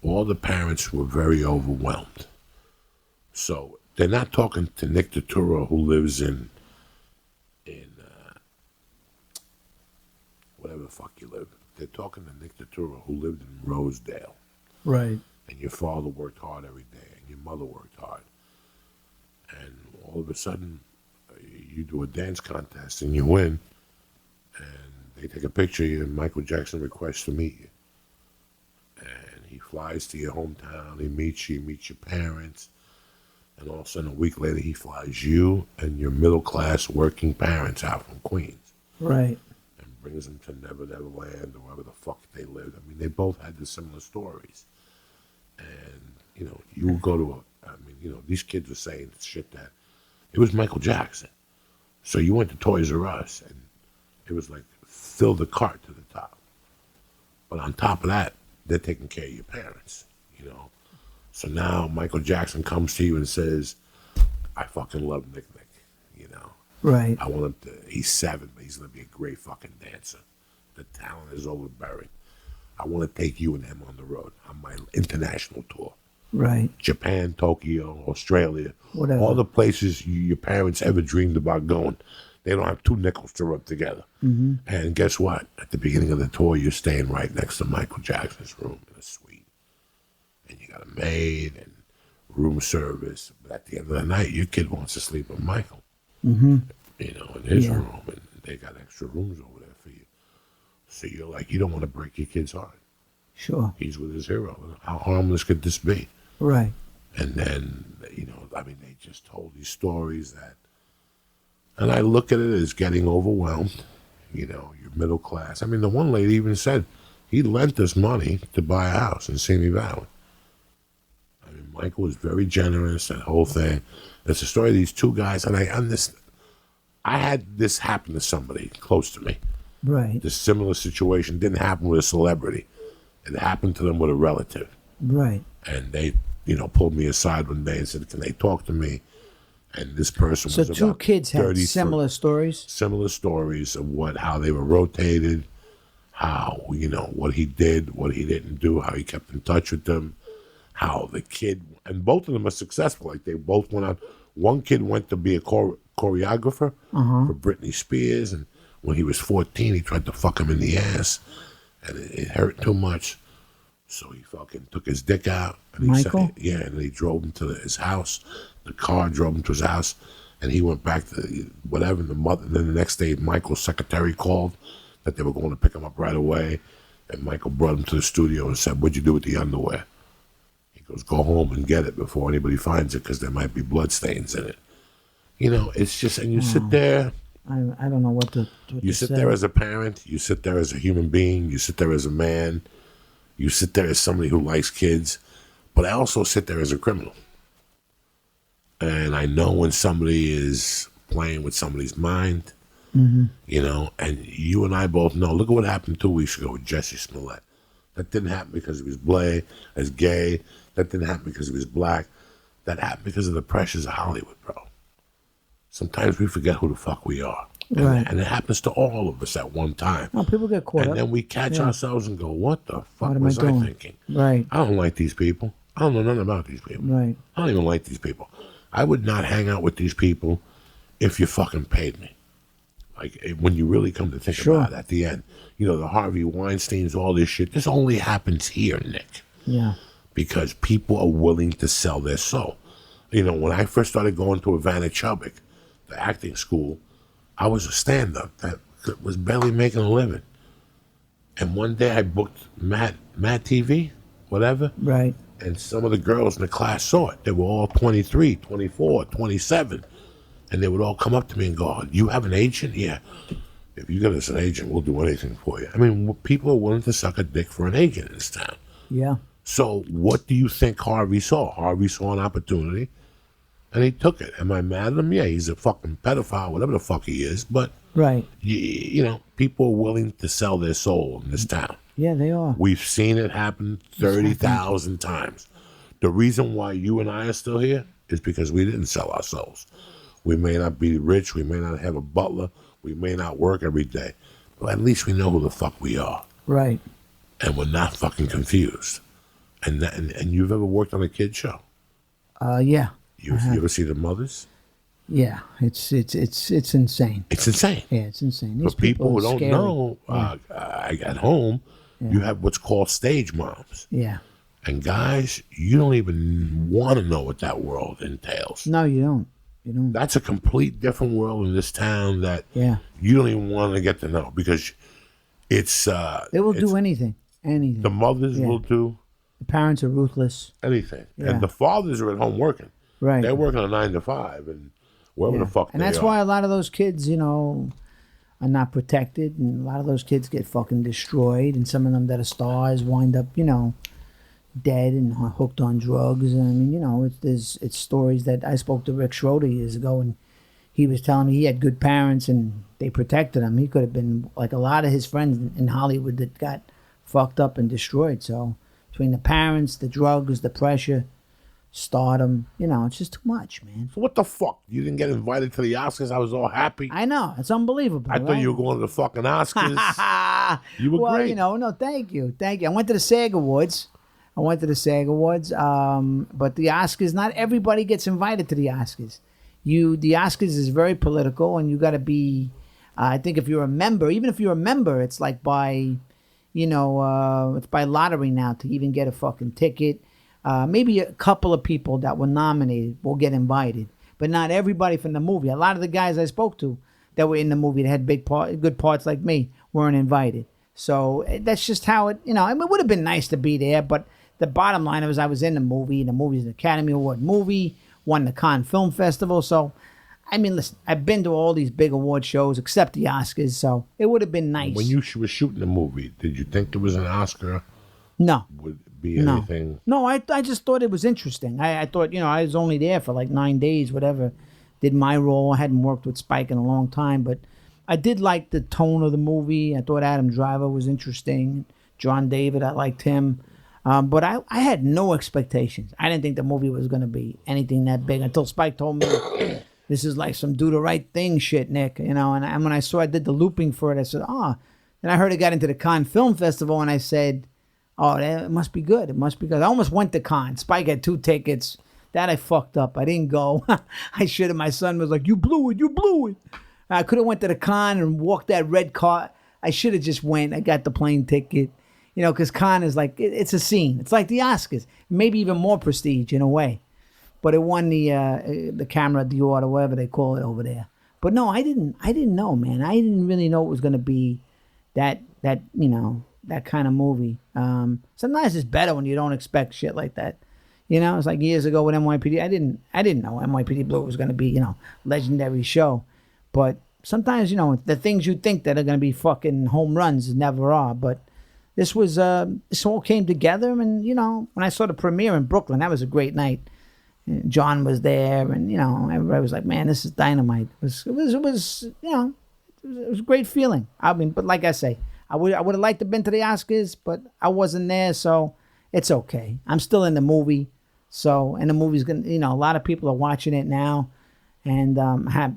All the parents were very overwhelmed. So they're not talking to Nick Turturro, who lives in whatever the fuck you live. They're talking to Nick Turturro, who lived in Rosedale. Right. And your father worked hard every day, and your mother worked hard. And all of a sudden, you do a dance contest and you win, and they take a picture of you, and Michael Jackson requests to meet you. And he flies to your hometown, he meets you, meets your parents, and all of a sudden, a week later, he flies you and your middle-class working parents out from Queens Right. and brings them to Never Never Land or wherever the fuck they lived. I mean, they both had the similar stories. And, you know, you go to these kids were saying shit that it was Michael Jackson. So you went to Toys R Us and it was like fill the cart to the top. But on top of that, they're taking care of your parents, you know. So now Michael Jackson comes to you and says, I fucking love Nick, you know. Right. I want him to, he's 7, but he's going to be a great fucking dancer. The talent is overbearing. I want to take you and him on the road on my international tour. Right. Japan, Tokyo, Australia, Whatever. all the places your parents ever dreamed about going. They don't have 2 nickels to rub together. Mm-hmm. And guess what? At the beginning of the tour, you're staying right next to Michael Jackson's room in a suite. And you got a maid, and room service. But at the end of the night, your kid wants to sleep with Michael. In his room, and they got extra rooms over there for you. So you're like, you don't want to break your kid's heart. Sure. He's with his hero. How harmless could this be? Right. And then, they just told these stories that, and I look at it as getting overwhelmed. You're middle class. The one lady even said he lent us money to buy a house in Simi Valley. Michael was very generous, that whole thing. It's a story of these two guys, and I had this happen to somebody close to me. Right. This similar situation didn't happen with a celebrity. It happened to them with a relative. Right. And they, pulled me aside one day and said, can they talk to me? And this person so was two about kids had 33. similar stories? Similar stories of how they were rotated, how, what he did, what he didn't do, how he kept in touch with them, how the kid, and both of them are successful. Like they both went on. One kid went to be a choreographer for Britney Spears, and when he was 14, he tried to fuck him in the ass, and it hurt too much. So he fucking took his dick out. And Michael? And he drove him to his house. The car drove him to his house, and he went back to whatever. And then the next day, Michael's secretary called that they were going to pick him up right away. And Michael brought him to the studio and said, what'd you do with the underwear? He goes, go home and get it before anybody finds it because there might be bloodstains in it. It's just, and you sit there. I don't know what to You sit there as a parent. You sit there as a human being. You sit there as a man. You sit there as somebody who likes kids. But I also sit there as a criminal. And I know when somebody is playing with somebody's mind, and you and I both know. Look at what happened 2 weeks ago with Jesse Smollett. That didn't happen because he was gay. That didn't happen because he was black. That happened because of the pressures of Hollywood, bro. Sometimes we forget who the fuck we are. Right. And it happens to all of us at one time. Oh, people get caught up. And then we catch ourselves and go, what the fuck What was am I I doing? thinking? Right. I don't like these people. I don't know nothing about these people. Right. I don't even like these people. I would not hang out with these people if you fucking paid me. Like, when you really come to think about it at the end. The Harvey Weinsteins, all this shit. This only happens here, Nick. Yeah. Because people are willing to sell their soul. When I first started going to Ivana Chubbuck, the acting school, I was a stand-up that was barely making a living. And one day I booked Mad TV, whatever. Right. And some of the girls in the class saw it. They were all 23, 24, 27. And they would all come up to me and go, you have an agent? Yeah. If you get us an agent, we'll do anything for you. People are willing to suck a dick for an agent in this town. Yeah. So what do you think Harvey saw? Harvey saw an opportunity, and he took it. Am I mad at him? Yeah, he's a fucking pedophile, whatever the fuck he is. But, right. People are willing to sell their soul in this town. Yeah, they are. We've seen it happen 30,000 times. The reason why you and I are still here is because we didn't sell our souls. We may not be rich. We may not have a butler. We may not work every day. But at least we know who the fuck we are. Right. And we're not fucking confused. And you've ever worked on a kid show? Yeah. You ever see the mothers? Yeah, it's insane. It's insane. Yeah, it's insane. For people who don't scary. know, at home, you have what's called stage moms. Yeah. And guys, you don't even want to know what that world entails. No, you don't. You don't. That's a complete different world in this town that you don't even want to get to know because it's... they will do anything. Anything. The mothers will do... The parents are ruthless. Anything. Yeah. And the fathers are at home working. Right. They're working a 9 to 5 and wherever the fuck and they that's are. why a lot of those kids, are not protected, and a lot of those kids get fucking destroyed, and some of them that are stars wind up, dead and hooked on drugs. And it's stories that I spoke to Rick Schroeder years ago, and he was telling me he had good parents and they protected him. He could have been like a lot of his friends in Hollywood that got fucked up and destroyed. So between the parents, the drugs, the pressure, stardom, it's just too much, man. So what the fuck? You didn't get invited to the Oscars? I was all happy. I know. It's unbelievable. I thought you were going to the fucking Oscars. You were great. No, thank you. Thank you. I went to the SAG Awards. But the Oscars, not everybody gets invited to the Oscars. The Oscars is very political, and you got to be, I think if you're a member, even if you're a member, it's like by, it's by lottery now to even get a fucking ticket. maybe a couple of people that were nominated will get invited, but not everybody from the movie. A lot of the guys I spoke to that were in the movie that had good parts like me weren't invited. So that's just how it, I mean, it would have been nice to be there, but the bottom line was I was in the movie. The movie's an Academy Award movie, won the Cannes Film Festival. So, I mean, listen, I've been to all these big award shows except the Oscars, so it would have been nice. When you were shooting the movie, did you think there was an Oscar? No. Would it be anything? No, I just thought it was interesting. I thought, I was only there for like 9 days, whatever. Did my role. I hadn't worked with Spike in a long time, but I did like the tone of the movie. I thought Adam Driver was interesting. John David, I liked him. But I had no expectations. I didn't think the movie was going to be anything that big until Spike told me this is like some do the right thing shit, Nick. And when I did the looping for it, I said, And I heard it got into the Cannes Film Festival, and I said, it must be good. It must be good. I almost went to Cannes. Spike had 2 tickets. That I fucked up. I didn't go. I should have. My son was like, you blew it. I could have went to the Cannes and walked that red car. I should have just went. I got the plane ticket. Because Cannes is like, it's a scene. It's like the Oscars. Maybe even more prestige in a way. But it won the camera d'or or whatever they call it over there. But no, I didn't know, man. I didn't really know it was going to be that kind of movie. Sometimes it's better when you don't expect shit like that. It's like years ago with NYPD. I didn't know NYPD Blue was going to be, legendary show. But sometimes, the things you think that are going to be fucking home runs never are. But this all came together. And, when I saw the premiere in Brooklyn, that was a great night. And John was there. And, everybody was like, man, this is dynamite. It was a great feeling. I mean, but like I say, I would have liked to have been to the Oscars, but I wasn't there. So it's okay. I'm still in the movie. And the movie's going to, a lot of people are watching it now. And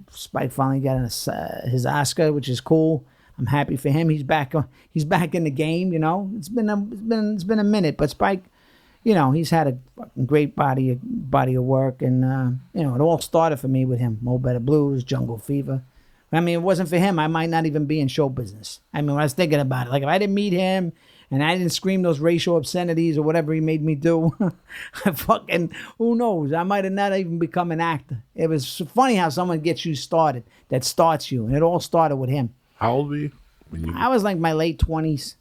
Spike finally got his Oscar, which is cool. I'm happy for him. He's back in the game. It's been a minute, but Spike, he's had a fucking great body of work, and it all started for me with him. Mo Better Blues, Jungle Fever. I mean, it wasn't for him, I might not even be in show business. I mean, when I was thinking about it, like if I didn't meet him and I didn't scream those racial obscenities or whatever he made me do, who knows? I might have not even become an actor. It was funny how someone gets you started, that starts you, and it all started with him. How old were you? I was like my late 20s.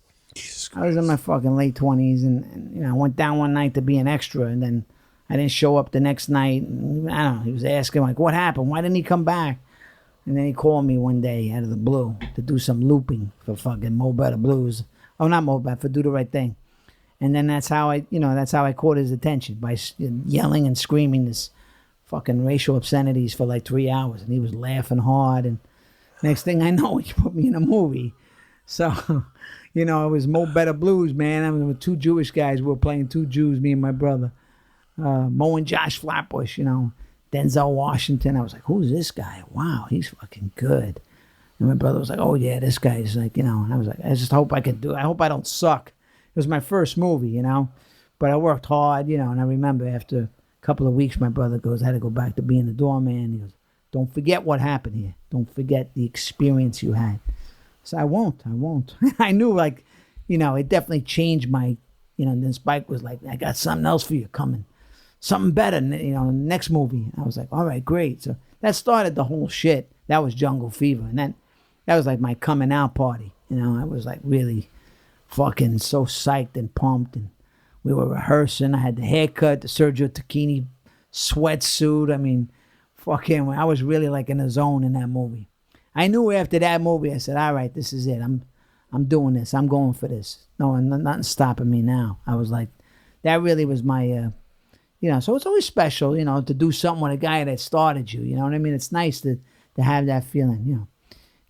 I was in my fucking late 20s, and I went down one night to be an extra, and then I didn't show up the next night. And, I don't know, he was asking, like, what happened? Why didn't he come back? And then he called me one day out of the blue to do some looping for fucking Mo Better Blues. Oh, not Mo Better, for Do the Right Thing. And then that's how I caught his attention, by yelling and screaming this fucking racial obscenities for like 3 hours. And he was laughing hard. And next thing I know, he put me in a movie. So, it was Mo Better Blues, man. I mean, with 2 Jewish guys. We were playing 2 Jews, me and my brother. Mo and Josh Flatbush, Denzel Washington. I was like, who's this guy? Wow, he's fucking good. And my brother was like, oh yeah, this guy's like, and I was like, I just hope I can do it. I hope I don't suck. It was my first movie, but I worked hard, and I remember after a couple of weeks, my brother goes, I had to go back to being the doorman. He goes, don't forget what happened here. Don't forget the experience you had. So I won't. I knew, like, it definitely changed my, and then Spike was like, I got something else for you coming. Something better, next movie. I was like, all right, great. So that started the whole shit. That was Jungle Fever. And that was like my coming out party. I was like really fucking so psyched and pumped. And we were rehearsing. I had the haircut, the Sergio Tacchini sweatsuit. I mean, fucking, I was really like in the zone in that movie. I knew after that movie, I said, all right, this is it. I'm doing this. I'm going for this. No, nothing's stopping me now. I was like, that really was my... so it's always special, to do something with a guy that started you. You know what I mean? It's nice to have that feeling.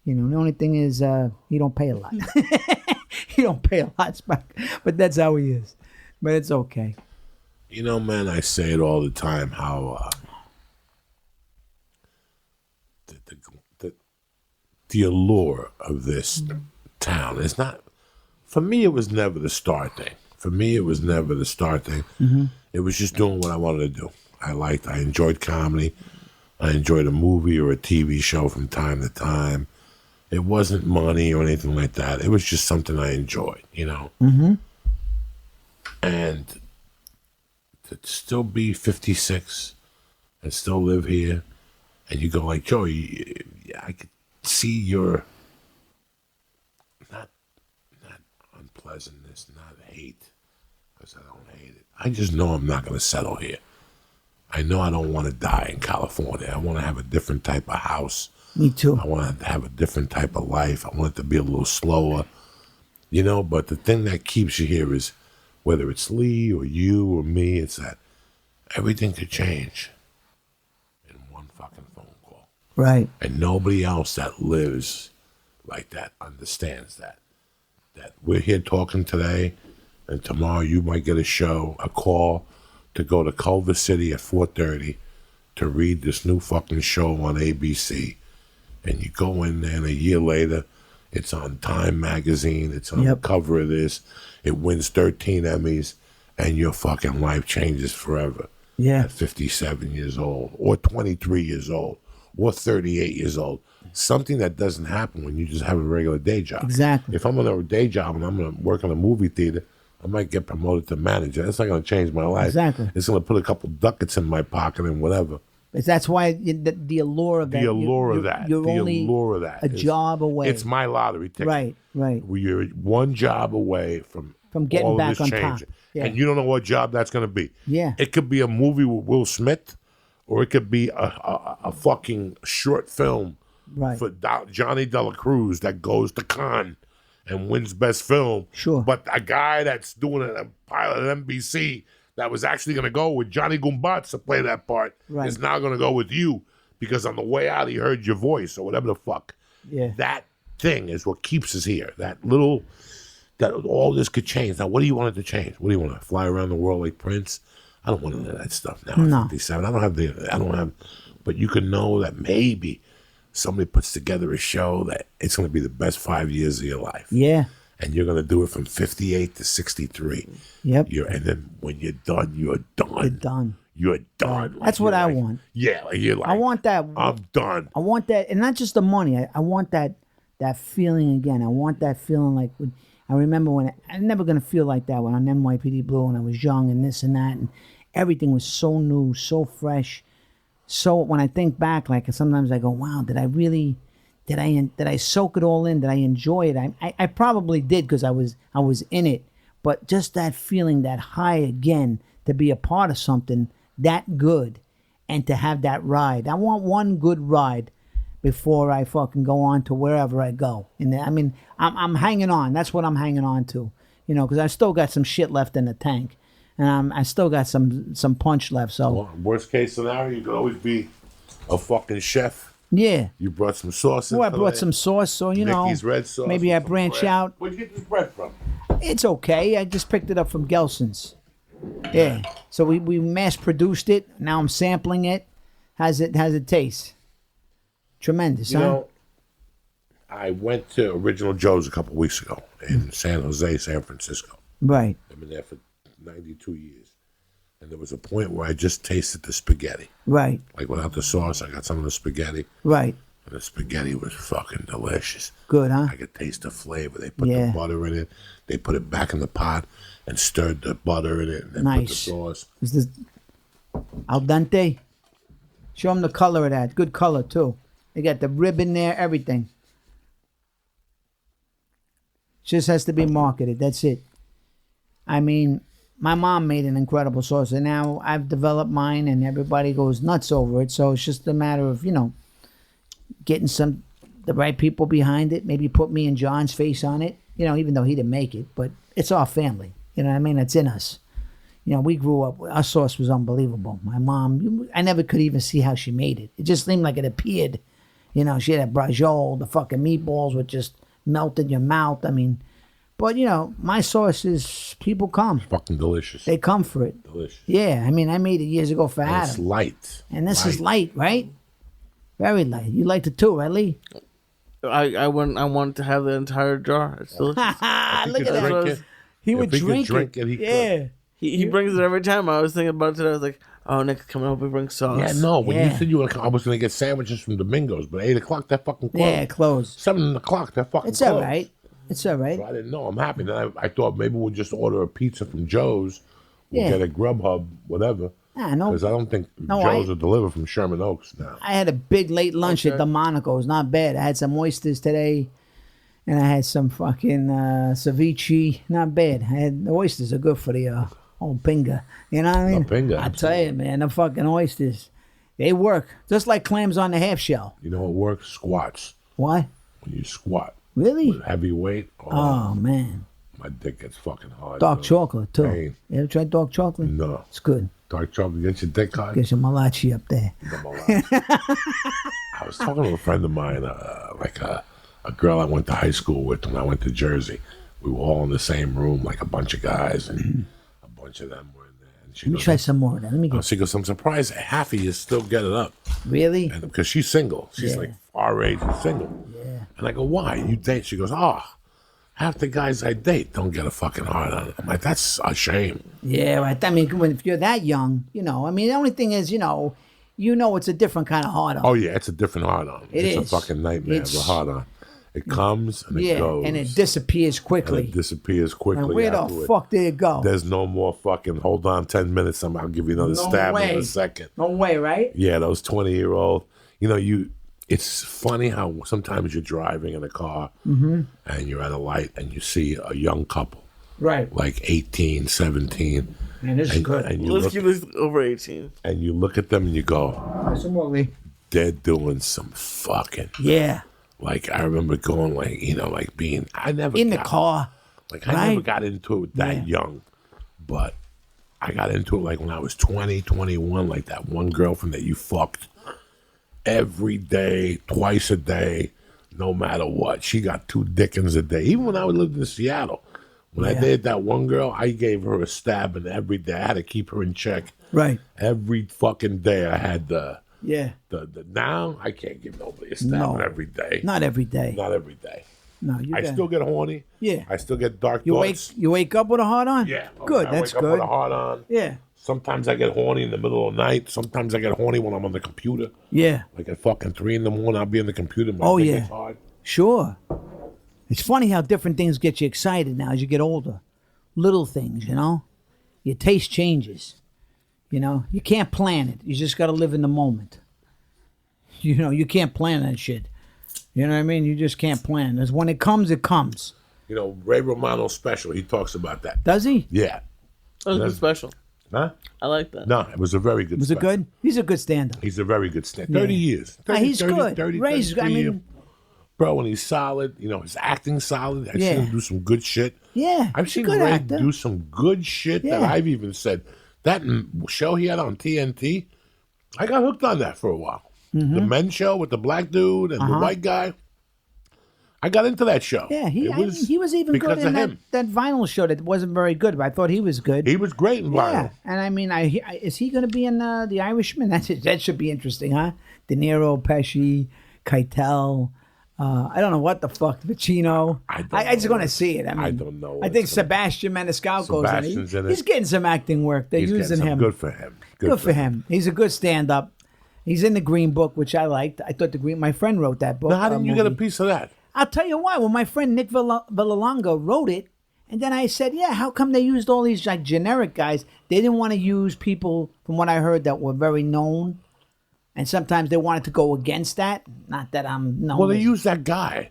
The only thing is he don't pay a lot. He don't pay a lot, but that's how he is. But it's okay. Man, I say it all the time. How the allure of this town is not. For me, it was never the start thing. Mm-hmm. It was just doing what I wanted to do. I enjoyed comedy. I enjoyed a movie or a TV show from time to time. It wasn't money or anything like that. It was just something I enjoyed, Mm-hmm. And to still be 56 and still live here, and you go like, Joey, I could see your not unpleasantness, not hate, because I don't hate it. I just know I'm not going to settle here. I know I don't want to die in California. I want to have a different type of house. Me too. I want to have a different type of life. I want it to be a little slower, but the thing that keeps you here is, whether it's Lee or you or me, it's that everything could change in one fucking phone call. Right. And nobody else that lives like that understands that. That we're here talking today, and tomorrow you might get a call to go to Culver City at 4:30 to read this new fucking show on ABC. And you go in there, and a year later, it's on Time magazine. It's on the cover of this. It wins 13 Emmys, and your fucking life changes forever. Yeah. At 57 years old, or 23 years old, or 38 years old. Something that doesn't happen when you just have a regular day job. Exactly. If I'm on a day job and I'm going to work in a movie theater, I might get promoted to manager. That's not going to change my life. Exactly. It's going to put a couple ducats in my pocket and whatever. That's why the allure of that. The allure of that. You're only a job away. It's my lottery ticket. Right. You're one job away from getting all back of this on changing. top. Yeah. And you don't know what job that's going to be. Yeah. It could be a movie with Will Smith, or it could be a fucking short film for Johnny Dela Cruz that goes to Cannes and wins Best Film. Sure. But a guy that's doing a pilot at NBC that was actually going to go with Johnny Gumbatz to play that part is now going to go with you because on the way out he heard your voice or whatever the fuck. Yeah. That thing is what keeps us here. That all this could change. Now, what do you want it to change? What do you want to fly around the world like Prince? I don't want any of that stuff now. No. At 57. I don't have, but you can know that maybe somebody puts together a show that it's going to be the best 5 years of your life. Yeah. And you're going to do it from 58 to 63. Yep. And then when you're done, you're done. You're done. You're done. That's what I want. Yeah, you're like, I want that. I'm done. I want that, and not just the money. I want that feeling again. I want that feeling like I remember when I'm never gonna feel like that when I'm NYPD Blue and I was young and this and that and everything was so new, so fresh. So when I think back, like sometimes I go, wow, did I soak it all in? Did I enjoy it? I probably did because I was in it. But just that feeling, that high again, to be a part of something that good and to have that ride. I want one good ride before I fucking go on to wherever I go. And I mean, I'm hanging on. That's what I'm hanging on to, because I still got some shit left in the tank. And I still got some punch left. So well, worst case scenario, you could always be a fucking chef. Yeah. You brought some sauce. Well, I brought some sauce, so Mickey's Red Sauce. maybe I branch out. Where'd you get this bread from? It's okay. I just picked it up from Gelson's. Yeah. So we mass produced it. Now I'm sampling it. How's it taste? Tremendous, huh? I went to Original Joe's a couple weeks ago in San Jose, San Francisco. Right. I've been there for 92 years. And there was a point where I just tasted the spaghetti. Right. Like without the sauce, I got some of the spaghetti. Right. And the spaghetti was fucking delicious. Good, huh? I could taste the flavor. They put the butter in it. They put it back in the pot and stirred the butter in it and then put the sauce. Is this al dente? Show them the color of that. Good color, too. They got the rib in there, everything. Just has to be marketed. That's it. I mean, my mom made an incredible sauce, and now I've developed mine, and everybody goes nuts over it. So it's just a matter of, getting the right people behind it. Maybe put me and John's face on it, even though he didn't make it. But it's our family. You know what I mean? It's in us. We grew up, our sauce was unbelievable. My mom, I never could even see how she made it. It just seemed like it appeared. She had a brajol, the fucking meatballs would just melt in your mouth. I mean, but my sauce is, people come. It's fucking delicious. They come for it. Delicious. Yeah, I mean, I made it years ago for Adam. It's light. And this is light, right? Very light. You liked it too, right, Lee? I wanted to have the entire jar. It's delicious. Look at that. He would drink it. He brings it every time. I was thinking about it today. I was like, oh, Nick's coming over to bring sauce. Yeah, no. When you said you were, I was going to get sandwiches from Domingo's, but 8 o'clock, that fucking closed. Yeah, closed. 7 o'clock, that fucking It's closed. all right. It's all right. So I didn't know. I'm happy. Then I thought maybe we'll just order a pizza from Joe's We'll Yeah. get a Grubhub, whatever. No. Because I don't think No, Joe's will deliver from Sherman Oaks now. I had a big late lunch at Delmonico's. Not bad. I had some oysters today, and I had some fucking ceviche. Not bad. The oysters are good for the old pinga. You know what I mean? pinga, I tell you, man, the fucking oysters, they work just like clams on the half shell. You know what works? Squats. Why? When you squat. Really? With heavy weight. Oh man. My dick gets fucking hard. Dark though. chocolate too. Pain. You ever tried dark chocolate? No. It's good. Dark chocolate gets your dick hard? Gets your malachi up there. I was talking to a friend of mine, a girl I went to high school with when I went to Jersey. We were all in the same room, like a bunch of guys, and a bunch of them were in there. And she Let me goes, try some more of that. Let me get. she goes, I'm surprised half of you still get it up. Really? And because she's single. She's like our age and single. Yeah. And I go, why? You date? She goes, half the guys I date don't get a fucking hard on. I'm like, that's a shame. Yeah, right. I mean, if you're that young, I mean, the only thing is, it's a different kind of hard on. Oh, yeah, it's a different hard on. It's is. a fucking nightmare of a hard on. It comes and it goes. and it disappears quickly. And it disappears quickly. And where the afterward. fuck did it go? There's no more fucking, hold on 10 minutes, I'll give you another stab in a second. No way, right? Yeah, those 20-year-old, it's funny how sometimes you're driving in a car and you're at a light and you see a young couple, Right. like 18, 17. Man, this is good. And you Let's look, keep this over 18. and you look at them and you go, Some more, Lee. they're doing some fucking. Yeah. Like, I remember going, like being, I never In the got, car. Like, I never got into it that young, but I got into it like when I was 20, 21, like that one girlfriend that you fucked every day, twice a day, no matter what. She got 2 dickens a day. Even when I lived in Seattle, when I dated that one girl, I gave her a stabbing every day. I had to keep her in check. Right. Every fucking day I had the now I can't give nobody a stabbing every day. Not every day. Not every day. No, I still get horny. Yeah. I still get dark You thoughts. wake up with a hard on? Yeah. Good. I That's wake good. up with a heart on. Yeah. Sometimes I get horny in the middle of the night. Sometimes I get horny when I'm on the computer. Yeah. Like at fucking 3 a.m, I'll be on the computer. My Oh, dick yeah. is hard. Sure. It's funny how different things get you excited now as you get older. Little things, Your taste changes. You can't plan it. You just got to live in the moment. You can't plan that shit. You know what I mean? You just can't plan. As when it comes, it comes. Ray Romano's special, he talks about that. Does he? Yeah. That was good special. Huh? I like that. No, it was a very good Was it special. good? He's a good stand-up. He's a very good stand. 30 years. 30, He's 30, good. 30, Ray's, 33 I mean- years. Bro, and he's solid. His acting's solid. I've Yeah. seen him do some good shit. Yeah. I've he's a seen good Ray actor. do some good shit that Yeah. I've even said. That show he had on TNT, I got hooked on that for a while. Mm-hmm. The men's show with the black dude and the white guy. I got into that show. Yeah, he was even because good in of him. that vinyl show that wasn't very good, but I thought he was good. He was great in vinyl. Yeah, and I mean, is he going to be in The Irishman? That should be interesting, huh? De Niro, Pesci, Keitel. I don't know what the fuck, Pacino. I just want to see it. I don't know I think Sebastian Maniscalco's Sebastian's in it. He's getting some acting work. They're He's using getting some him. good for him. Good for him. He's a good stand-up. He's in the Green Book, which I liked. I thought my friend wrote that book. Now, how didn't you get a movie. piece of that? I'll tell you why. Well, my friend Nick Villalonga wrote it, and then I said, yeah, how come they used all these like generic guys? They didn't want to use people, from what I heard, that were very known. And sometimes they wanted to go against that. Not that I'm known. Well, they as- used that guy.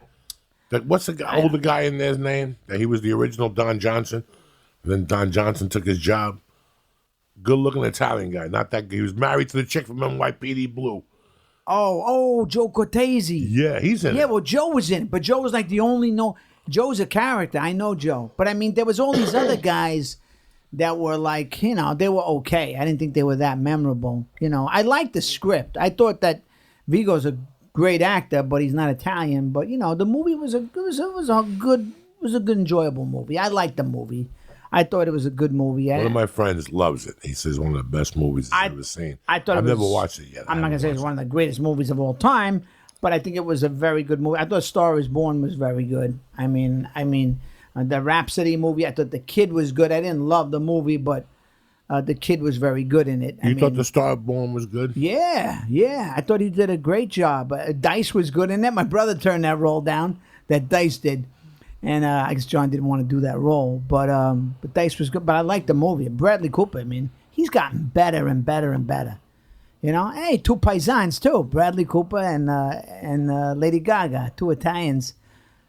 What's the guy, older guy in there's name? That he was the original Don Johnson. And then Don Johnson took his job. Good-looking Italian guy. Not that he was married to the chick from NYPD Blue. Oh, Joe Cortese. Yeah, he's in Yeah, it. well, Joe was in it, but Joe was like the only Joe's a character. I know Joe. But I mean, there was all these other guys that were like, they were okay. I didn't think they were that memorable. I liked the script. I thought that Vigo's a great actor, but he's not Italian. But the movie was a good, enjoyable movie. I liked the movie. I thought it was a good movie. One of my friends loves it. He says one of the best movies he's ever seen. I thought I've it was, never watched it yet. I'm not gonna say it's one of the greatest movies of all time, but I think it was a very good movie. I thought Star Is Born was very good. I mean, the Rhapsody movie. I thought the kid was good. I didn't love the movie, but the kid was very good in it. You thought The Star Born was good? Yeah. I thought he did a great job. Dice was good in it. My brother turned that role down. That Dice did. And I guess John didn't want to do that role, but Dice was good. But I liked the movie. Bradley Cooper, I mean, he's gotten better and better and better. You know, hey, two paisans too, Bradley Cooper and Lady Gaga, two Italians.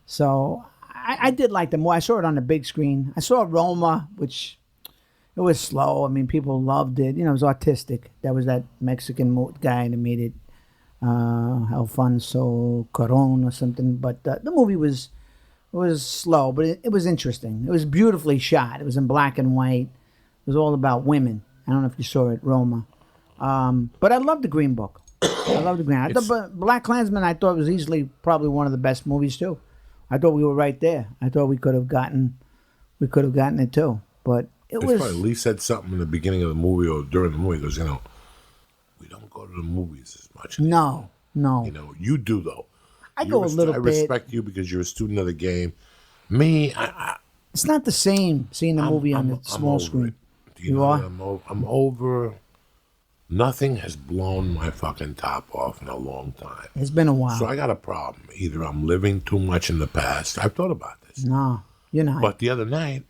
So I did like the movie. I saw it on the big screen. I saw Roma, which it was slow. I mean, people loved it. You know, it was artistic. That was that Mexican guy that made it, Alfonso Cuarón or something. But the movie was slow, but it was interesting. It was beautifully shot. It was in black and white. It was all about women. I don't know if you saw it, Roma. But I love the Green Book. I love the Green. I thought Black Klansman, I thought was easily probably one of the best movies too. I thought we were right there. I thought we could have gotten it too. But it was. Probably Lee said something in the beginning of the movie or during the movie. He goes, you know, we don't go to the movies as much. No. You know, you do though. I go a little bit. I respect you because you're a student of the game. Me, it's not the same seeing the movie on the small screen. You are? I'm over. Nothing has blown my fucking top off in a long time. It's been a while. So I got a problem. Either I'm living too much in the past. I've thought about this. No, you're not. But the other night,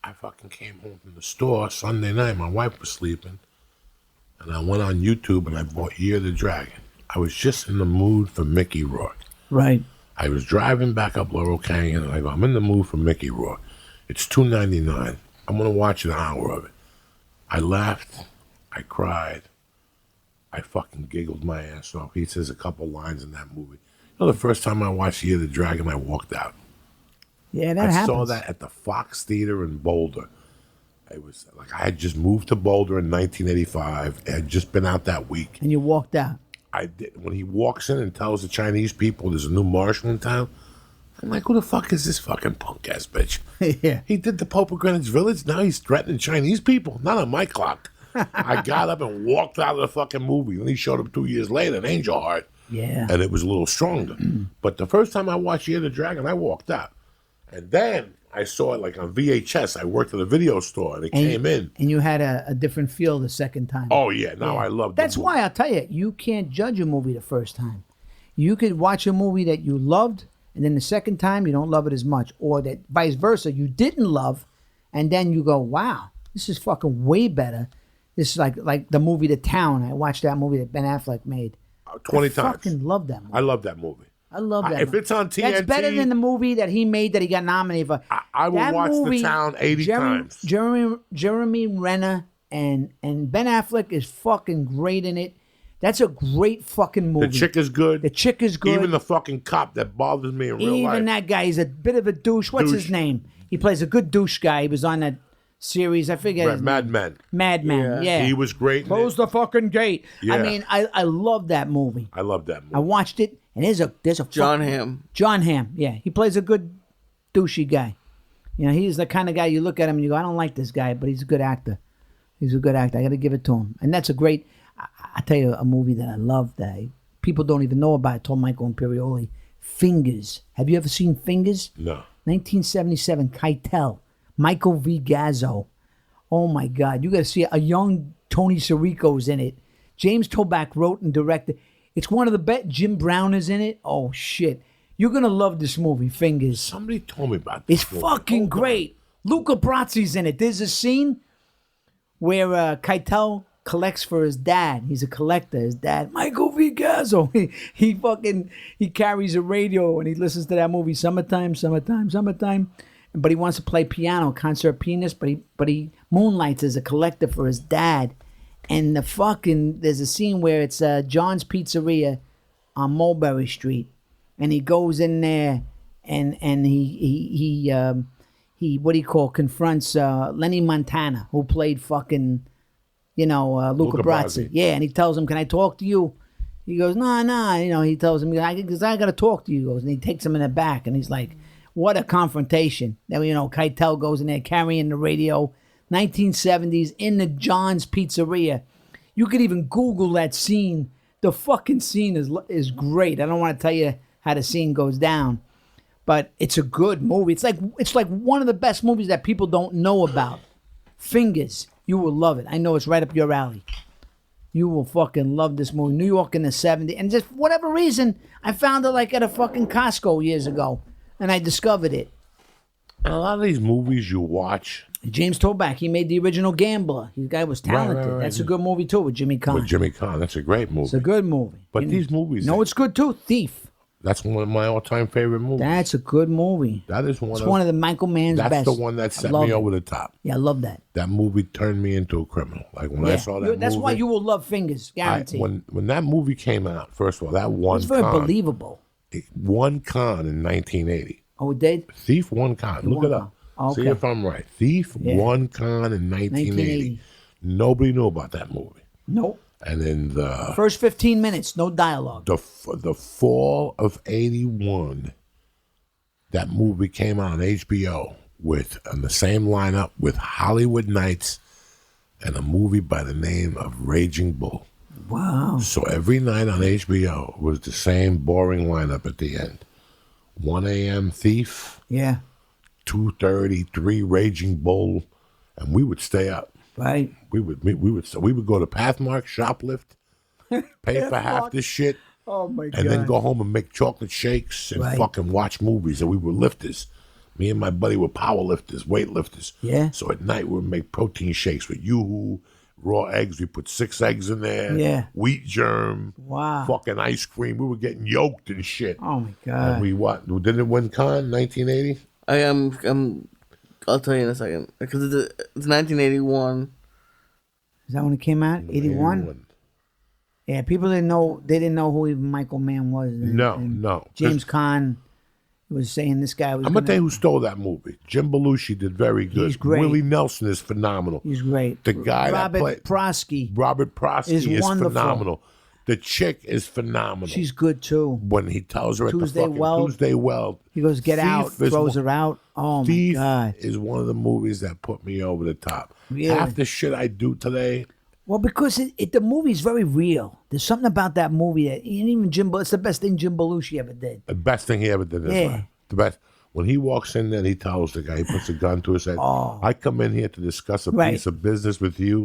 I fucking came home from the store Sunday night. My wife was sleeping. And I went on YouTube and I bought Year of the Dragon. I was just in the mood for Mickey Rourke. Right. I was driving back up Laurel Canyon and I go, I'm in the mood for Mickey Rourke. It's $2.99. I'm going to watch an hour of it. I laughed. I cried. I fucking giggled my ass off. He says a couple lines in that movie. You know, the first time I watched Year of the Dragon, I walked out. Yeah, that happens. I saw that at the Fox Theater in Boulder. It was like I had just moved to Boulder in 1985. I had just been out that week. And you walked out. I did. When he walks in and tells the Chinese people there's a new marshal in town, I'm like, who the fuck is this fucking punk ass bitch? Yeah. He did the Pope of Greenwich Village. Now he's threatening Chinese people. Not on my clock. I got up and walked out of the fucking movie. And he showed up 2 years later in Angel Heart. Yeah. And it was a little stronger. But the first time I watched Year of the Dragon, I walked out. And then I saw it like on VHS. I worked at a video store and it came in. And you had a different feel the second time. Oh, yeah. Now I love That's why I'll tell you, you can't judge a movie the first time. You could watch a movie that you loved, and then the second time you don't love it as much. Or that vice versa, you didn't love, and then you go, wow, this is fucking way better. This is like the movie The Town. I watched that movie that Ben Affleck made. 20 times. I fucking love that movie. I love that movie. I love that. If it's on TNT, that's better than the movie that he made that he got nominated for. I will watch The Town 80 times. Jeremy Renner and Ben Affleck is fucking great in it. That's a great fucking movie. The chick is good. Even the fucking cop that bothers me in real life. Even that guy, he's a bit of a douche. What's his name? He plays a good douche guy. He was on that series. I forget his Mad name. Men. Mad Men, yeah. He was great. Close the fucking gate. Yeah. I mean, I love that movie. I love that movie. I watched it, and there's a John Hamm. John Hamm, yeah. He plays a good douchey guy. You know, he's the kind of guy you look at him and you go, I don't like this guy, but he's a good actor. He's a good actor. I got to give it to him. And that's a great, I tell you, a movie that I love that people don't even know about. I told Michael Imperioli, Fingers. Have you ever seen Fingers? No. 1977, Keitel, Michael V. Gazzo. Oh my God, you got to see it. A young Tony Sirico's in it. James Toback wrote and directed. It's one of the best. Jim Brown is in it. Oh shit, you're gonna love this movie, Fingers. Somebody told me about this. It's fucking great. Luca Brazzi's in it. There's a scene where Keitel collects for his dad. He's a collector. His dad, Michael V. Gazzo. He carries a radio and he listens to that movie, Summertime. But he wants to play piano, concert pianist. But he moonlights as a collector for his dad. And there's a scene where it's John's Pizzeria on Mulberry Street, and he goes in there and he confronts Lenny Montana, who played fucking Luca Brasi. Yeah, and he tells him, "Can I talk to you?" He goes, "Nah." He tells him, "Because I got to talk to you." He goes, and he takes him in the back, and he's like, "What a confrontation!" Then Keitel goes in there carrying the radio. 1970s in the John's Pizzeria. You could even Google that scene. The fucking scene is great. I don't want to tell you how the scene goes down, but it's a good movie. It's like one of the best movies that people don't know about. Fingers. You will love it. I know it's right up your alley. You will fucking love this movie. New York in the 70s. And just for whatever reason, I found it like at a fucking Costco years ago. and I discovered it. And a lot of these movies you watch James Toback, he made the original Gambler. The guy was talented. right. That's a good movie too with Jimmy Caan. with Jimmy Caan, that's a great movie. It's a good movie. But these movies, No, it's good too. Thief. that's one of my all-time favorite movies. That's a good movie. That is It's one of the Michael Mann's That's best. the one that set love me it. over the top. Yeah, I love that. That movie turned me into a criminal. Like when I saw that movie. That's why you will love Fingers, guaranteed. When that movie came out, first of all, that won It's very Cannes. believable. It won Cannes in 1980. Oh, it did? Thief won Cannes. Look won it up. Cannes. See Okay. if I'm right. Thief won Cannes in 1980. 1980. Nobody knew about that movie. Nope. And then the First 15 minutes, no dialogue. the fall of 81, that movie came out on HBO with on the same lineup with Hollywood Nights and a movie by the name of Raging Bull. Wow. So every night on HBO was the same boring lineup at the end. 1 a.m. Thief, Yeah, 2:30, 3 Raging Bull, and we would stay up. right. We would go to Pathmark, shoplift, pay for half this shit, Oh, my God. and then go home and make chocolate shakes and Right. fucking watch movies. And we were lifters. Me and my buddy were power lifters, weight lifters. Yeah. So at night we would make protein shakes with yoo-hoo, raw eggs. We put 6 eggs in there. Yeah. Wheat germ. Wow. Fucking ice cream. We were getting yoked and shit. Oh, my And God. we what? Didn't it win Cannes 1980? I'll tell you in a second because it's 1981. Is that when it came out? 81? Yeah, people didn't know. They didn't know who even Michael Mann was. And- No, and no. James Caan was saying this guy was. I'm gonna tell you who stole that movie. Jim Belushi did very good. He's great. Willie Nelson is phenomenal. He's great. The guy Robert that played Prosky. Robert Prosky is is wonderful. phenomenal. The chick is phenomenal. She's good too. When he tells her at Tuesday the fucking Weld. Tuesday Weld. He goes, "Get out!" Thief is Throws one- her out. Oh my Thief God. is one of the movies that put me over the top. Really? Half the shit I do today. Well, because the movie's very real. There's something about that movie that and even it's the best thing Jim Belushi ever did. The best thing he ever did in his Yeah. life. The best. When he walks in there, and he tells the guy, he puts a gun to his head. I come in here to discuss a Right. piece of business with you.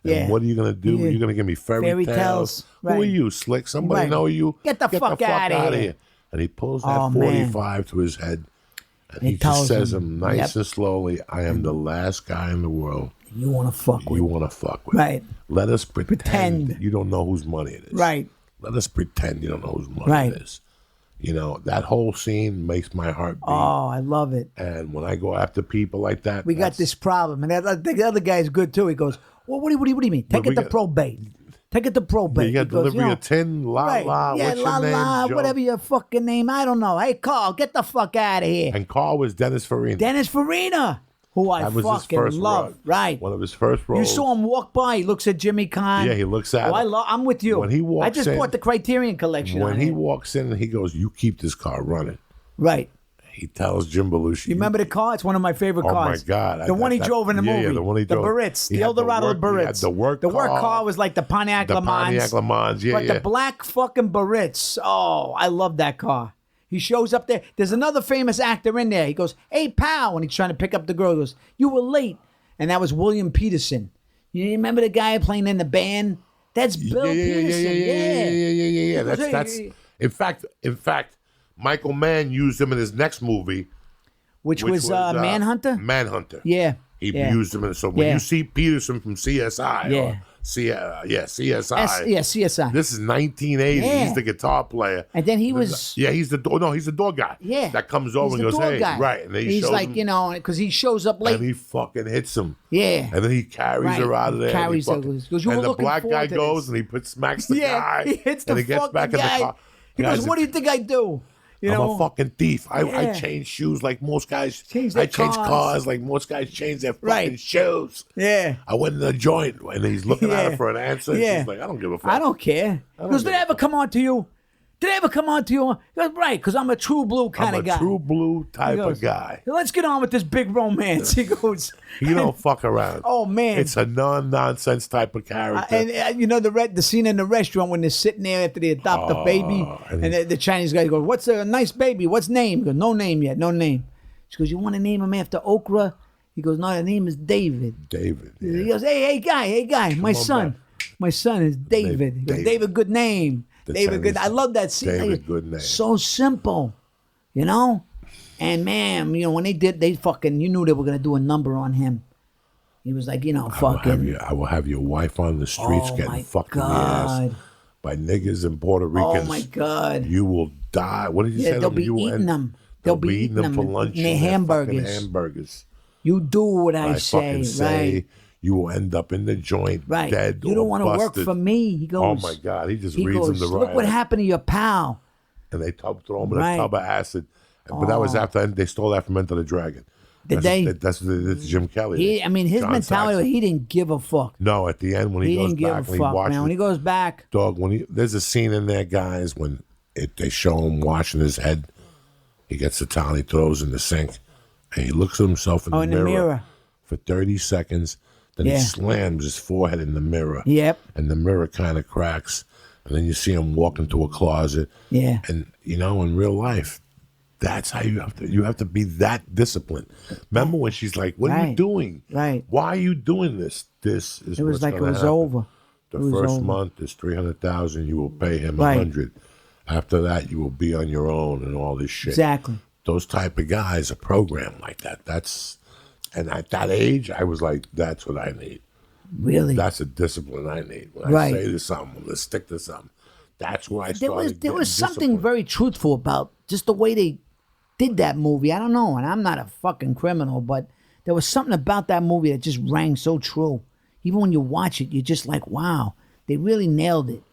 And Yeah. what are you going to do? Yeah. You're going to give me fairy tales? Who are Right. you, Slick? Somebody Right. know you? Get the fuck outta outta here. And he pulls that Oh, man. 45 to his head. And He he just tells says him, him nice yep. and slowly, I am the last guy in the world You want to fuck with? you want to fuck with. Right. Let us pretend, Pretend. you don't know whose money it is. Right. Let us pretend you don't know whose money Right. it is. You know, that whole scene makes my heart beat. Oh, I love it. And when I go after people like that, We got that's- this problem, and the other guy's good too. He goes, "Well, what do you mean? Take we it to got- probate. Take it to probate." You got He goes, delivery you know, of tin, la right. la, Yeah, what's la your name, la, Joe? whatever your fucking name. I don't know. Hey, Carl, get the fuck out of here. And Carl was Dennis Farina. Dennis Farina, who I That was his fucking first love. role. Right. One of his first roles. You saw him walk by. He looks at Jimmy Caan. Yeah, he looks at Oh, him. I'm with you. When he walks I just in- bought the Criterion collection. When on he it. walks in and he goes, you keep this car running. Right. He tells Jim Belushi. You remember the car? It's one of my favorite Oh, my cars. God. The one he drove in the movie. Yeah, the one he drove. The Barrett's. He The had Eldorado work- Barrett's. He had the work The work car. car was like the Pontiac The Le Mans. Pontiac Le Mans, yeah, But yeah. the black fucking Barrett's. Oh, I love that car. He shows up there. There's another famous actor in there. He goes, "Hey, pal," when he's trying to pick up the girl. He goes, "You were late." And that was William Peterson. You remember the guy playing in the band? That's Bill Peterson. Yeah. He goes, That's "Hey," in fact, Michael Mann used him in his next movie, which was Manhunter? Manhunter. Yeah. He yeah. used him in. So when Yeah. you see Peterson from CSI, Yeah. or CSI. CSI. This is 1980. Yeah. He's the guitar player. And then he was. Yeah, he's the door guy. Yeah. That comes over He's and the goes, door hey, guy. right. And then he he's shows like, him, you know, because he shows up late. and he fucking hits him. Yeah. And then he carries her out of there. Carries her. and he fucking, Goes, "You were and the looking black forward guy to goes this." and he smacks the Yeah, guy. he hits the and he gets fucking back in guy. the car. He Guys, goes, "What do you think I do?" You I'm know, a fucking thief. I Yeah. change shoes like most guys. Change their I change cars. cars like most guys change their fucking Right. shoes. Yeah. I went in a joint and he's looking at Yeah. her for an answer. And Yeah. she's like, I don't give a fuck. I don't care. He goes, "Did I ever come on to you? Did I ever come on to you?" He goes, "Right, because I'm a true blue kind I'm of a guy." true blue type He goes, of guy. "Let's get on with this big romance." He goes, You don't fuck around. Oh, man. It's a non-nonsense type of character. and you know the scene in the restaurant when they're sitting there after they adopt the baby, and and the Chinese guy goes, "What's a nice baby? What's name?" He goes, "No name yet, no name." She goes, "You want to name him after Okra?" He goes, "No, the name is David." David. He Yeah. goes, hey guy, my on son is David. He goes, David. David, good name. The David, good. Chinese- I love that scene. David, good name. So simple, you know. And man, when they did, they fucking, you knew they were gonna do a number on him. He was like, fucking. I will have your wife on the streets Oh, getting my fucked in the ass God. by niggas and Puerto Ricans. Oh my God. You will die. What did you say? They'll be eating them. They'll be eating them for lunch. And their hamburgers. hamburgers. You do what I say, right? You will end up in the joint, Right. dead. You don't want to work busted. for me. He goes. Oh my God! He just reads them the right. Look what happened to your pal. And they throw him in a tub of acid. But that was after they stole that from Enter the Dragon. Did That's Jim Kelly. His John mentality, Saxon. he didn't give a fuck. No, at the end when he goes didn't back give and a he fuck, washes. man. When he goes back, Dog, there's a scene in there, guys, when they show him washing his head. He gets the towel, he throws in the sink, and he looks at himself in the mirror for 30 seconds. Then he slams his forehead in the mirror. Yep. And the mirror kind of cracks. And then you see him walk into a closet. Yeah. And, in real life, that's how you have to be that disciplined. Remember when she's like, what are you doing? Right. Why are you doing this? This is it was what's like it gonna was happen. over. The first month is $300,000. You will pay him $100. After that, you will be on your own and all this shit. Exactly. Those type of guys are programmed like that. And at that age, I was like, that's what I need. Really? That's a discipline I need. When I say to something, let's stick to something. That's where I started. There was something very truthful about just the way they did that movie. I don't know, and I'm not a fucking criminal, but there was something about that movie that just rang so true. Even when you watch it, you're just like, wow, they really nailed it,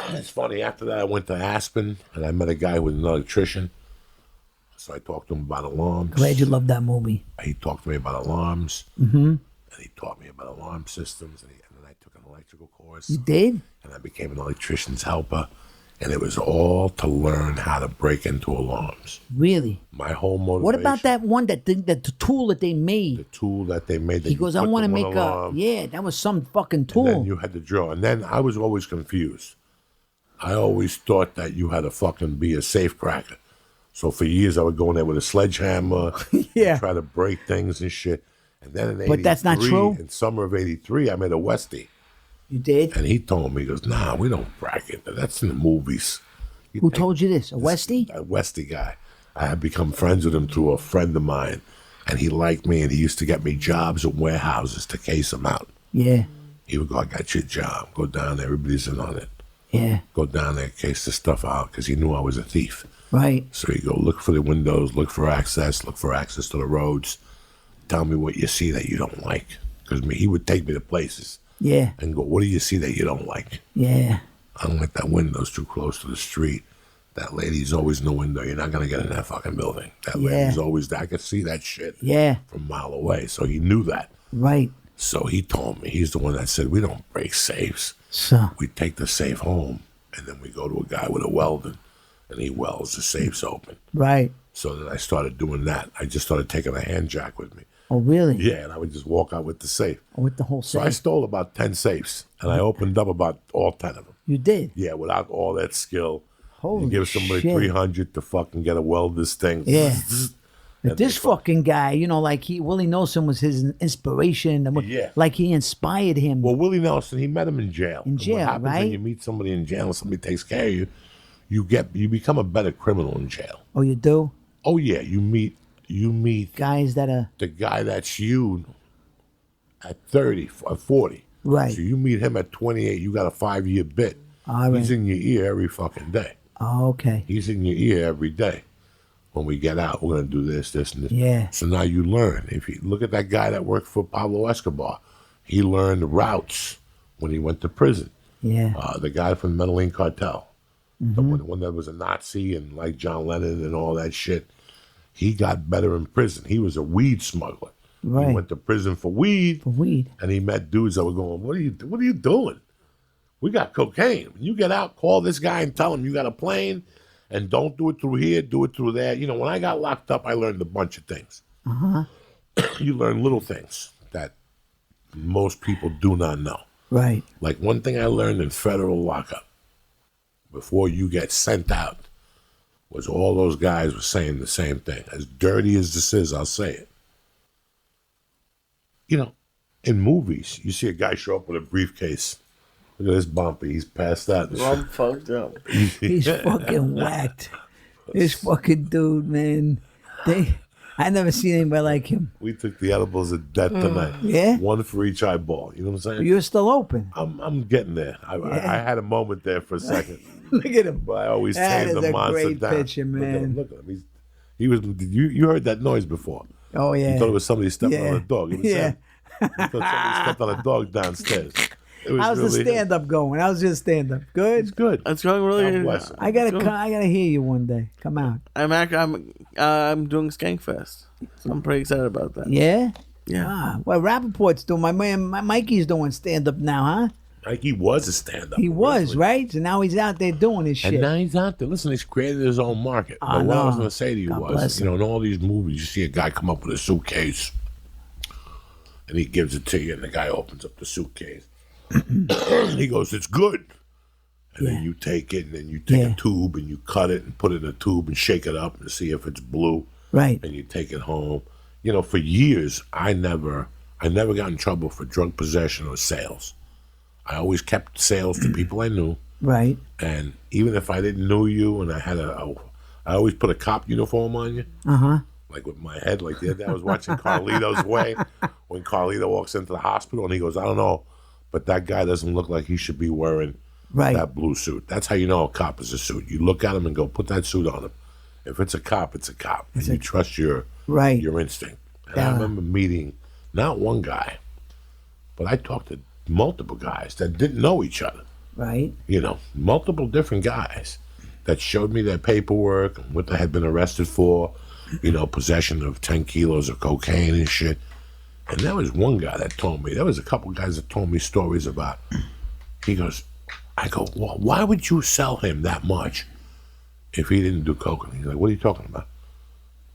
It's funny. After that, I went to Aspen, and I met a guy who was an electrician. So I talked to him about alarms. Glad you loved that movie. He talked to me about alarms. Mm-hmm. And he taught me about alarm systems. And then I took an electrical course. You did? And I became an electrician's helper. And it was all to learn how to break into alarms. Really? My whole motivation. What about that one, the tool that they made? The tool that they made. That he goes, I want to make alarm. that was some fucking tool. And then you had to draw. And then I was always confused. I always thought that you had to fucking be a safe cracker. So for years I would go in there with a sledgehammer, and try to break things and shit. And then in 83, but that's not true. In summer of '83, I met a Westie. You did? And he told me, he goes, nah, we don't bracket. That's in the movies. Who told you this? A Westie? A Westie guy. I had become friends with him through a friend of mine. And he liked me, and he used to get me jobs at warehouses to case them out. Yeah. He would go, I got you a job. Go down there. Everybody's in on it. Yeah. Go down there, case the stuff out, because he knew I was a thief. Right. So he'd go, look for the windows, look for access to the roads. Tell me what you see that you don't like. Because he would take me to places. Yeah. And go, what do you see that you don't like? Yeah. I don't like that window's too close to the street. That lady's always in the window. You're not going to get in that fucking building. That lady's always there. I could see that shit from a mile away. So he knew that. Right. So he told me, he's the one that said, we don't break safes. So We take the safe home, and then we go to a guy with a welding, and he welds the safes open. Right. So then I started doing that. I just started taking a hand jack with me. Oh, really? Yeah, and I would just walk out with the safe. With the whole So safe? I stole about 10 safes, and I opened up about all 10 of them. You did? Yeah, without all that skill. Holy You give somebody shit. 300 to fucking get a weld this thing. Yeah. And This they fucking guy, Willie Nelson was his inspiration. Yeah. Like he inspired him. Well, Willie Nelson, he met him in jail. In And jail, what happens right? when you meet somebody in jail and somebody takes care of you, you become a better criminal in jail. Oh, you do? Oh yeah, you meet Guys that are... the guy that's you at 30 or 40. Right. So you meet him at 28, you got a 5-year bit. All right. He's in your ear every fucking day. Oh, okay. He's in your ear every day. When we get out, we're going to do this, this, and this. Yeah. So now you learn. If you look at that guy that worked for Pablo Escobar, he learned routes when he went to prison. Yeah. The guy from the Medellin cartel, the Mm-hmm. one that was a Nazi and like John Lennon and all that shit, he got better in prison. He was a weed smuggler. Right. He went to prison for weed. For weed. And he met dudes that were going, what are you doing? We got cocaine. When you get out, call this guy and tell him you got a plane, and don't do it through here, do it through there. When I got locked up, I learned a bunch of things. Uh-huh. You learn little things that most people do not know. Right. Like one thing I learned in federal lockup, before you get sent out, was all those guys were saying the same thing. As dirty as this is, I'll say it. In movies, you see a guy show up with a briefcase. Look at this bumper. He's passed out. I'm fucked up. He's fucking whacked. This fucking dude, man. I never seen anybody like him. We took the edibles of death tonight. Yeah? One for each eyeball. You know what I'm saying? You're still open. I'm getting there. I had a moment there for a second. Look at him. But I always That tame is the a monster great down. picture, man. Look at him. He was. You heard that noise before? Oh, yeah. You thought it was somebody stepping Yeah. on a dog. It was Yeah. him. You thought somebody stepped on a dog downstairs. It was How's the really him. stand-up going? How's your stand-up? Good? It's good. It's going really. God bless him. I gotta hear you one day. Come out. I'm doing Skankfest, so I'm pretty excited about that. Yeah? Yeah. Ah, well, Rappaport's doing, my man, Mikey's doing stand-up now, huh? Like he was a stand-up. He was, originally. right? So now he's out there doing his shit. And now he's out there. Listen, he's created his own market. I But what I was know. going to say to you God was, bless in all these movies, you see a guy come up with a suitcase, and he gives it to you, and the guy opens up the suitcase. He goes, "It's good." And then you take it, and then you take a tube, and you cut it, and put it in a tube, and shake it up, and see if it's blue. Right. And you take it home. You know, for years, I never got in trouble for drug possession or sales. I always kept sales to people I knew. Right. And even if I didn't know you, and I had I always put a cop uniform on you. Uh-huh. Like with my head, like the other day I was watching Carlito's Way, when Carlito walks into the hospital and he goes, "I don't know, but that guy doesn't look like he should be wearing Right. that blue suit." That's how you know a cop is a suit. You look at him and go, "Put that suit on him." If it's a cop, it's a cop. And you trust your Right. instinct. And I remember meeting not one guy, but I talked to multiple guys that didn't know each other. Right. You know, multiple different guys that showed me their paperwork and what they had been arrested for, you know, possession of 10 kilos of cocaine and shit. And there was one guy that told me, there was a couple guys that told me stories about, he goes, I go, well, why would you sell him that much if he didn't do coke? And he's like, what are you talking about?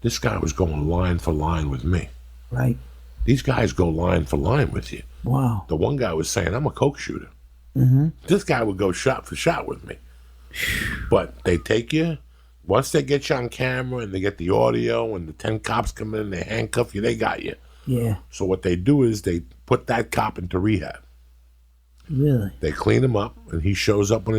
This guy was going line for line with me. Right. These guys go line for line with you. Wow. The one guy was saying, I'm a coke shooter. This guy would go shot for shot with me. But they take you, once they get you on camera and they get the audio and the 10 cops come in and they handcuff you, they got you. Yeah. So what they do is they put that cop into rehab. Really? They clean him up and he shows up when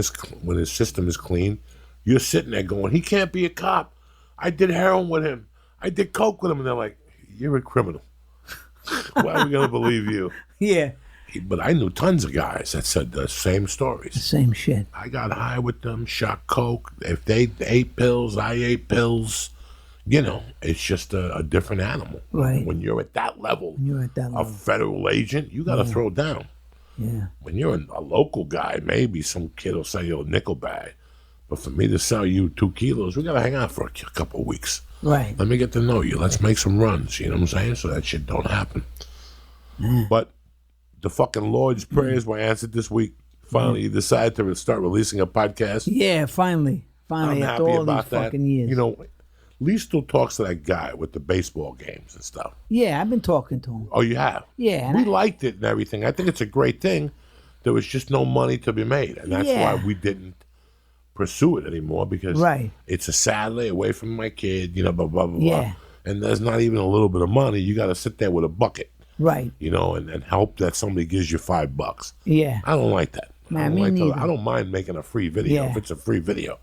his system is clean. You're sitting there going, he can't be a cop. I did heroin with him. I did coke with him. And they're like, you're a criminal. Why are we going to believe you? Yeah. But I knew tons of guys that said the same stories. Same shit. I got high with them, shot coke. If they ate pills, I ate pills. You know, it's just a different animal. Right. When you're at that level, You're at that a level. federal agent, you got to throw down. Yeah. When you're a local guy, maybe some kid will sell you a nickel bag. But for me to sell you 2 kilos, we got to hang out for a couple of weeks. Right. Let me get to know you. Let's make some runs. You know what I'm saying? So that shit don't happen. But the fucking Lord's prayers were answered this week. Finally, you decided to start releasing a podcast. Yeah, finally. I'm Finally, happy after all about these that. fucking years. You know, Lee still talks to that guy with the baseball games and stuff. Yeah, I've been talking to him. Oh, you have? Yeah, and We I- liked it and everything. I think it's a great thing. There was just no money to be made. And that's Yeah. why we didn't pursue it anymore, because Right. it's a Saturday away from my kid, you know, blah, blah, blah, Yeah. blah. And there's not even a little bit of money. You got to sit there with a bucket, Right. you know, and hope that somebody gives you $5. Yeah. I don't like that. Nah, I don't me like neither. I don't mind making a free video Yeah. if it's a free video.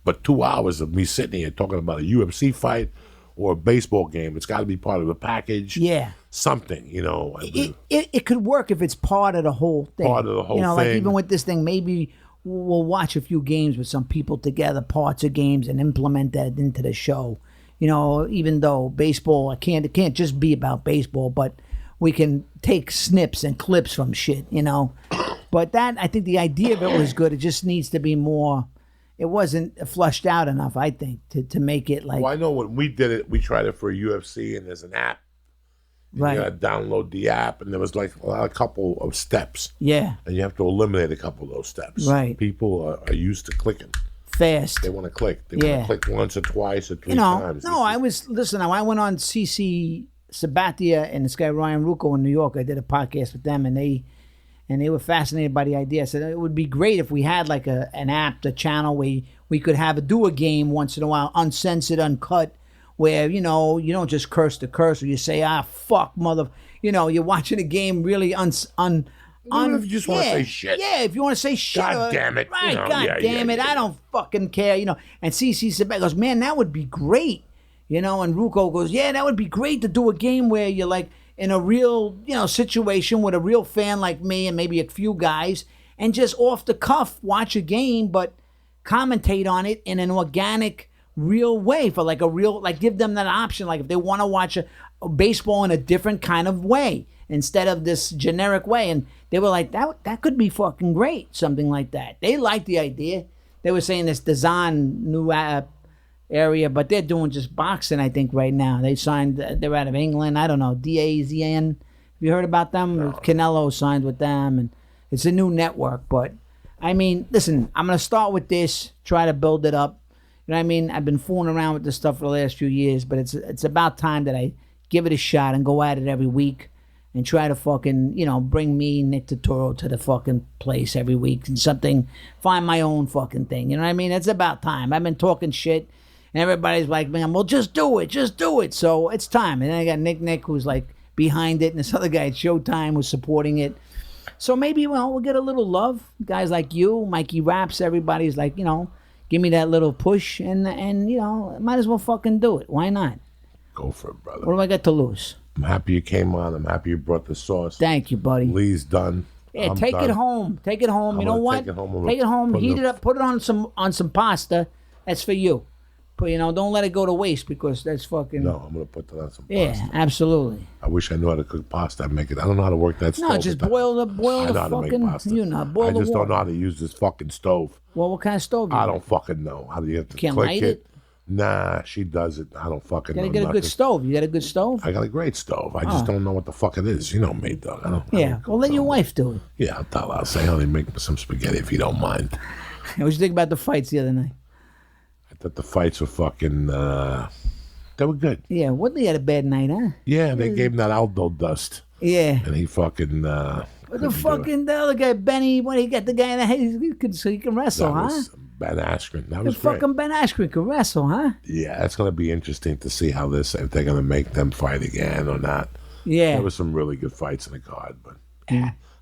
But 2 hours of me sitting here talking about a UFC fight or a baseball game, it's got to be part of the package. Yeah. Something, you know. It could work if it's part of the whole thing. Part of the whole You know, like thing. even with this thing, maybe we'll watch a few games with some people together, parts of games, and implement that into the show. You know, even though baseball, it can't just be about baseball, but we can take snips and clips from shit, you know. But that, I think the idea of it was good. It just needs to be more. It wasn't flushed out enough, I think, to make it like Well, I know when we did it, we tried it for UFC, and there's an app. right. You got to download the app, and there was like a couple of steps, Yeah, and you have to eliminate a couple of those steps. Right. People are used to clicking. fast. They want to click. They Yeah. want to click once or twice or 3 You know, times. no, I went on CC Sabathia and this guy Ryan Rucco in New York. I did a podcast with them, and they were fascinated by the idea. I said it would be great if we had like an app, a channel where we could do a game once in a while, uncensored, uncut, where you know you don't just curse the curse, or you say fuck mother. You know, you're watching a game really Even if you just want to say shit. Yeah, if you want to say shit. God damn it, Right, you know, God yeah, damn yeah, it. yeah. I don't fucking care, you know. And CC Sabat goes, man, that would be great. And Ruco goes, yeah, that would be great to do a game where you're like in a real, situation with a real fan like me and maybe a few guys and just off the cuff watch a game, but commentate on it in an organic, real way for like a real, like give them that option. Like if they want to watch a baseball in a different kind of way instead of this generic way. And they were like, that could be fucking great. Something like that. They liked the idea. They were saying this Dazan new area, but they're doing just boxing, I think, right now. They signed, they're out of England. I don't know, DAZN. Have you heard about them? No. Canelo signed with them, and it's a new network. But, I mean, listen, I'm going to start with this, try to build it up. You know what I mean? I've been fooling around with this stuff for the last few years, but it's about time that I give it a shot and go at it every week and try to fucking, bring me, Nick Turturro, to the fucking place every week and find my own fucking thing. You know what I mean? It's about time. I've been talking shit. And everybody's like, man, well, just do it. So it's time. And then I got Nick, who's like behind it, and this other guy at Showtime who's supporting it. So maybe, we'll get a little love. Guys like you, Mikey Raps, everybody's like, give me that little push, and might as well fucking do it. Why not? Go for it, brother. What do I got to lose? I'm happy you came on. I'm happy you brought the sauce. Thank you, buddy. Lee's done. Yeah, take it home. Take it home. You know what? Take it home. Heat it up. Put it on some pasta. That's for you. But, don't let it go to waste because that's fucking... No, I'm going to put that on some pasta. Yeah, absolutely. I wish I knew how to cook pasta. I don't know how to work that stove. No, just boil the fucking... I just don't know how to use this fucking stove. Well, what kind of stove? I don't fucking know. How do you have to Can't click light it? Nah, she does it. I don't fucking know. You gotta get a good stove. You got a good stove? I got a great stove. I just don't know what the fuck it is. You know me, Doug. Well, let your wife do it. Yeah, I'll tell her. I'll say, honey, make some spaghetti if you don't mind. What did you think about the fights the other night? I thought the fights were fucking, they were good. Yeah, Woodley had a bad night, huh? Yeah, they gave him that Aldo dust. Yeah. And he fucking, the other guy, Benny, he got the guy in the head, he can wrestle, that huh? Was Ben Askren. That was great. Fucking Ben Askren can wrestle, huh? Yeah, it's going to be interesting to see if they're going to make them fight again or not. Yeah. There was some really good fights in the card, but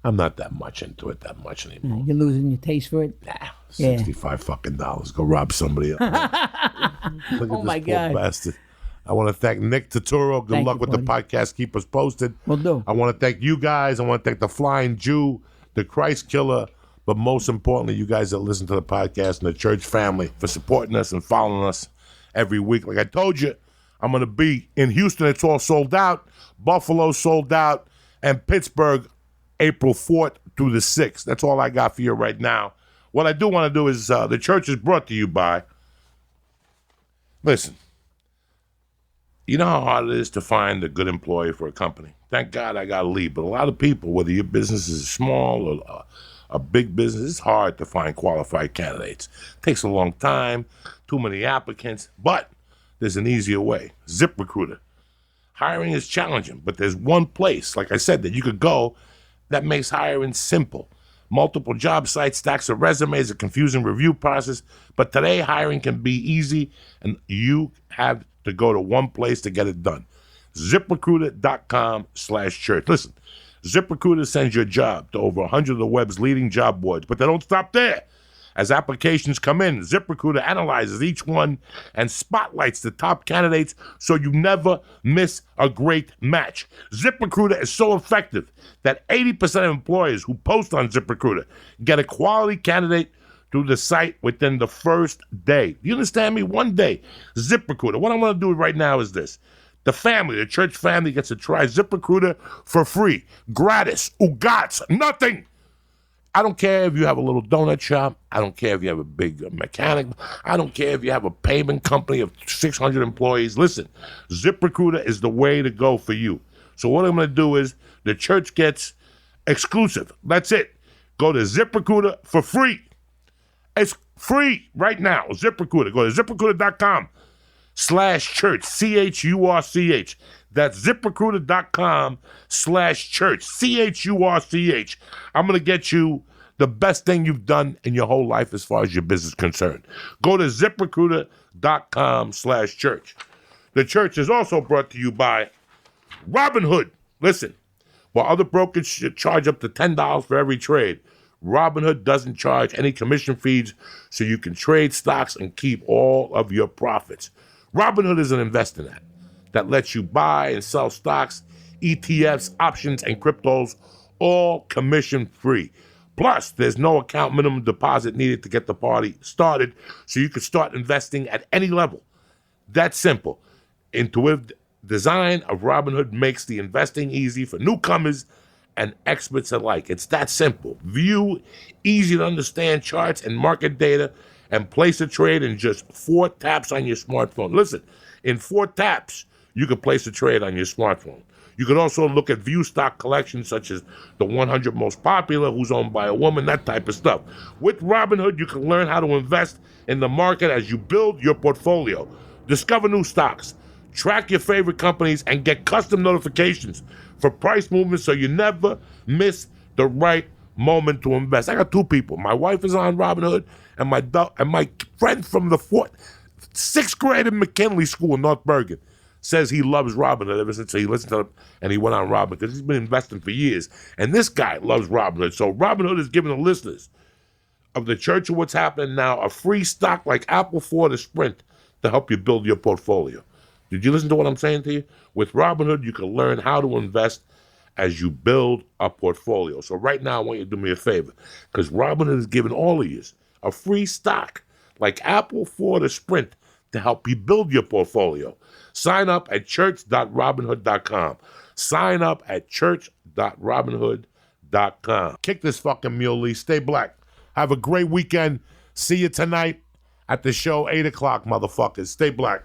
I'm not that much into it anymore. You're losing your taste for it? Nah, $65 fucking dollars. Go rob somebody else. Look at this my poor God. bastard. I want to thank Nick Turturro. Good luck with the podcast. Keep us posted. Will do. I want to thank you guys. I want to thank the Flying Jew, the Christ Killer, but most importantly, you guys that listen to the podcast and the church family for supporting us and following us every week. Like I told you, I'm going to be in Houston. It's all sold out. Buffalo sold out. And Pittsburgh, April 4th through the 6th. That's all I got for you right now. What I do want to do is the church is brought to you by, listen, you know how hard it is to find a good employee for a company. Thank God I got to leave. But a lot of people, whether your business is small or a big business, it's hard to find qualified candidates. It takes a long time, too many applicants, but there's an easier way. ZipRecruiter. Hiring is challenging, but there's one place, like I said, that you could go that makes hiring simple. Multiple job sites, stacks of resumes, a confusing review process, but today hiring can be easy, and you have to go to one place to get it done. ZipRecruiter.com/church. Listen, ZipRecruiter sends your job to over 100 of the web's leading job boards, but they don't stop there. As applications come in, ZipRecruiter analyzes each one and spotlights the top candidates so you never miss a great match. ZipRecruiter is so effective that 80% of employers who post on ZipRecruiter get a quality candidate through the site within the first day. You understand me? One day. ZipRecruiter. What I'm going to do right now is this. The church family gets to try ZipRecruiter for free. Gratis. Ugats. Nothing. I don't care if you have a little donut shop. I don't care if you have a big mechanic. I don't care if you have a payment company of 600 employees. Listen, ZipRecruiter is the way to go for you. So what I'm going to do is the church gets exclusive. That's it. Go to ZipRecruiter for free. It's free right now. ZipRecruiter. Go to ZipRecruiter.com/church. CHURCH. That's ZipRecruiter.com/church. CHURCH. I'm going to get you the best thing you've done in your whole life as far as your business is concerned. Go to ZipRecruiter.com/church. The church is also brought to you by Robinhood. Listen, while other brokers should charge up to $10 for every trade, Robinhood doesn't charge any commission fees, so you can trade stocks and keep all of your profits. Robinhood is an investing app that lets you buy and sell stocks, ETFs, options, and cryptos, all commission-free. Plus, there's no account minimum deposit needed to get the party started, so you can start investing at any level. That's simple. Intuitive design of Robinhood makes the investing easy for newcomers and experts alike. It's that simple. View easy to understand charts and market data and place a trade in just 4 taps on your smartphone. Listen, in 4 taps, you can place a trade on your smartphone. You can also look at view stock collections such as the 100 most popular, who's owned by a woman, that type of stuff. With Robinhood, you can learn how to invest in the market as you build your portfolio. Discover new stocks, track your favorite companies, and get custom notifications for price movements so you never miss the right moment to invest. I got 2 people. My wife is on Robinhood, and my friend from the 6th grade in McKinley School in North Bergen says he loves Robinhood ever since he listened to it and he went on Robinhood because he's been investing for years. And this guy loves Robinhood. So Robinhood is giving the listeners of the Church of What's Happening Now a free stock like Apple, Ford, or Sprint to help you build your portfolio. Did you listen to what I'm saying to you? With Robinhood, you can learn how to invest as you build a portfolio. So right now, I want you to do me a favor, because Robinhood is giving all of you a free stock like Apple, Ford, or Sprint to help you build your portfolio. Sign up at church.robinhood.com. Sign up at church.robinhood.com. Kick this fucking mule, Lee. Stay black. Have a great weekend. See you tonight at the show, 8 o'clock, motherfuckers. Stay black.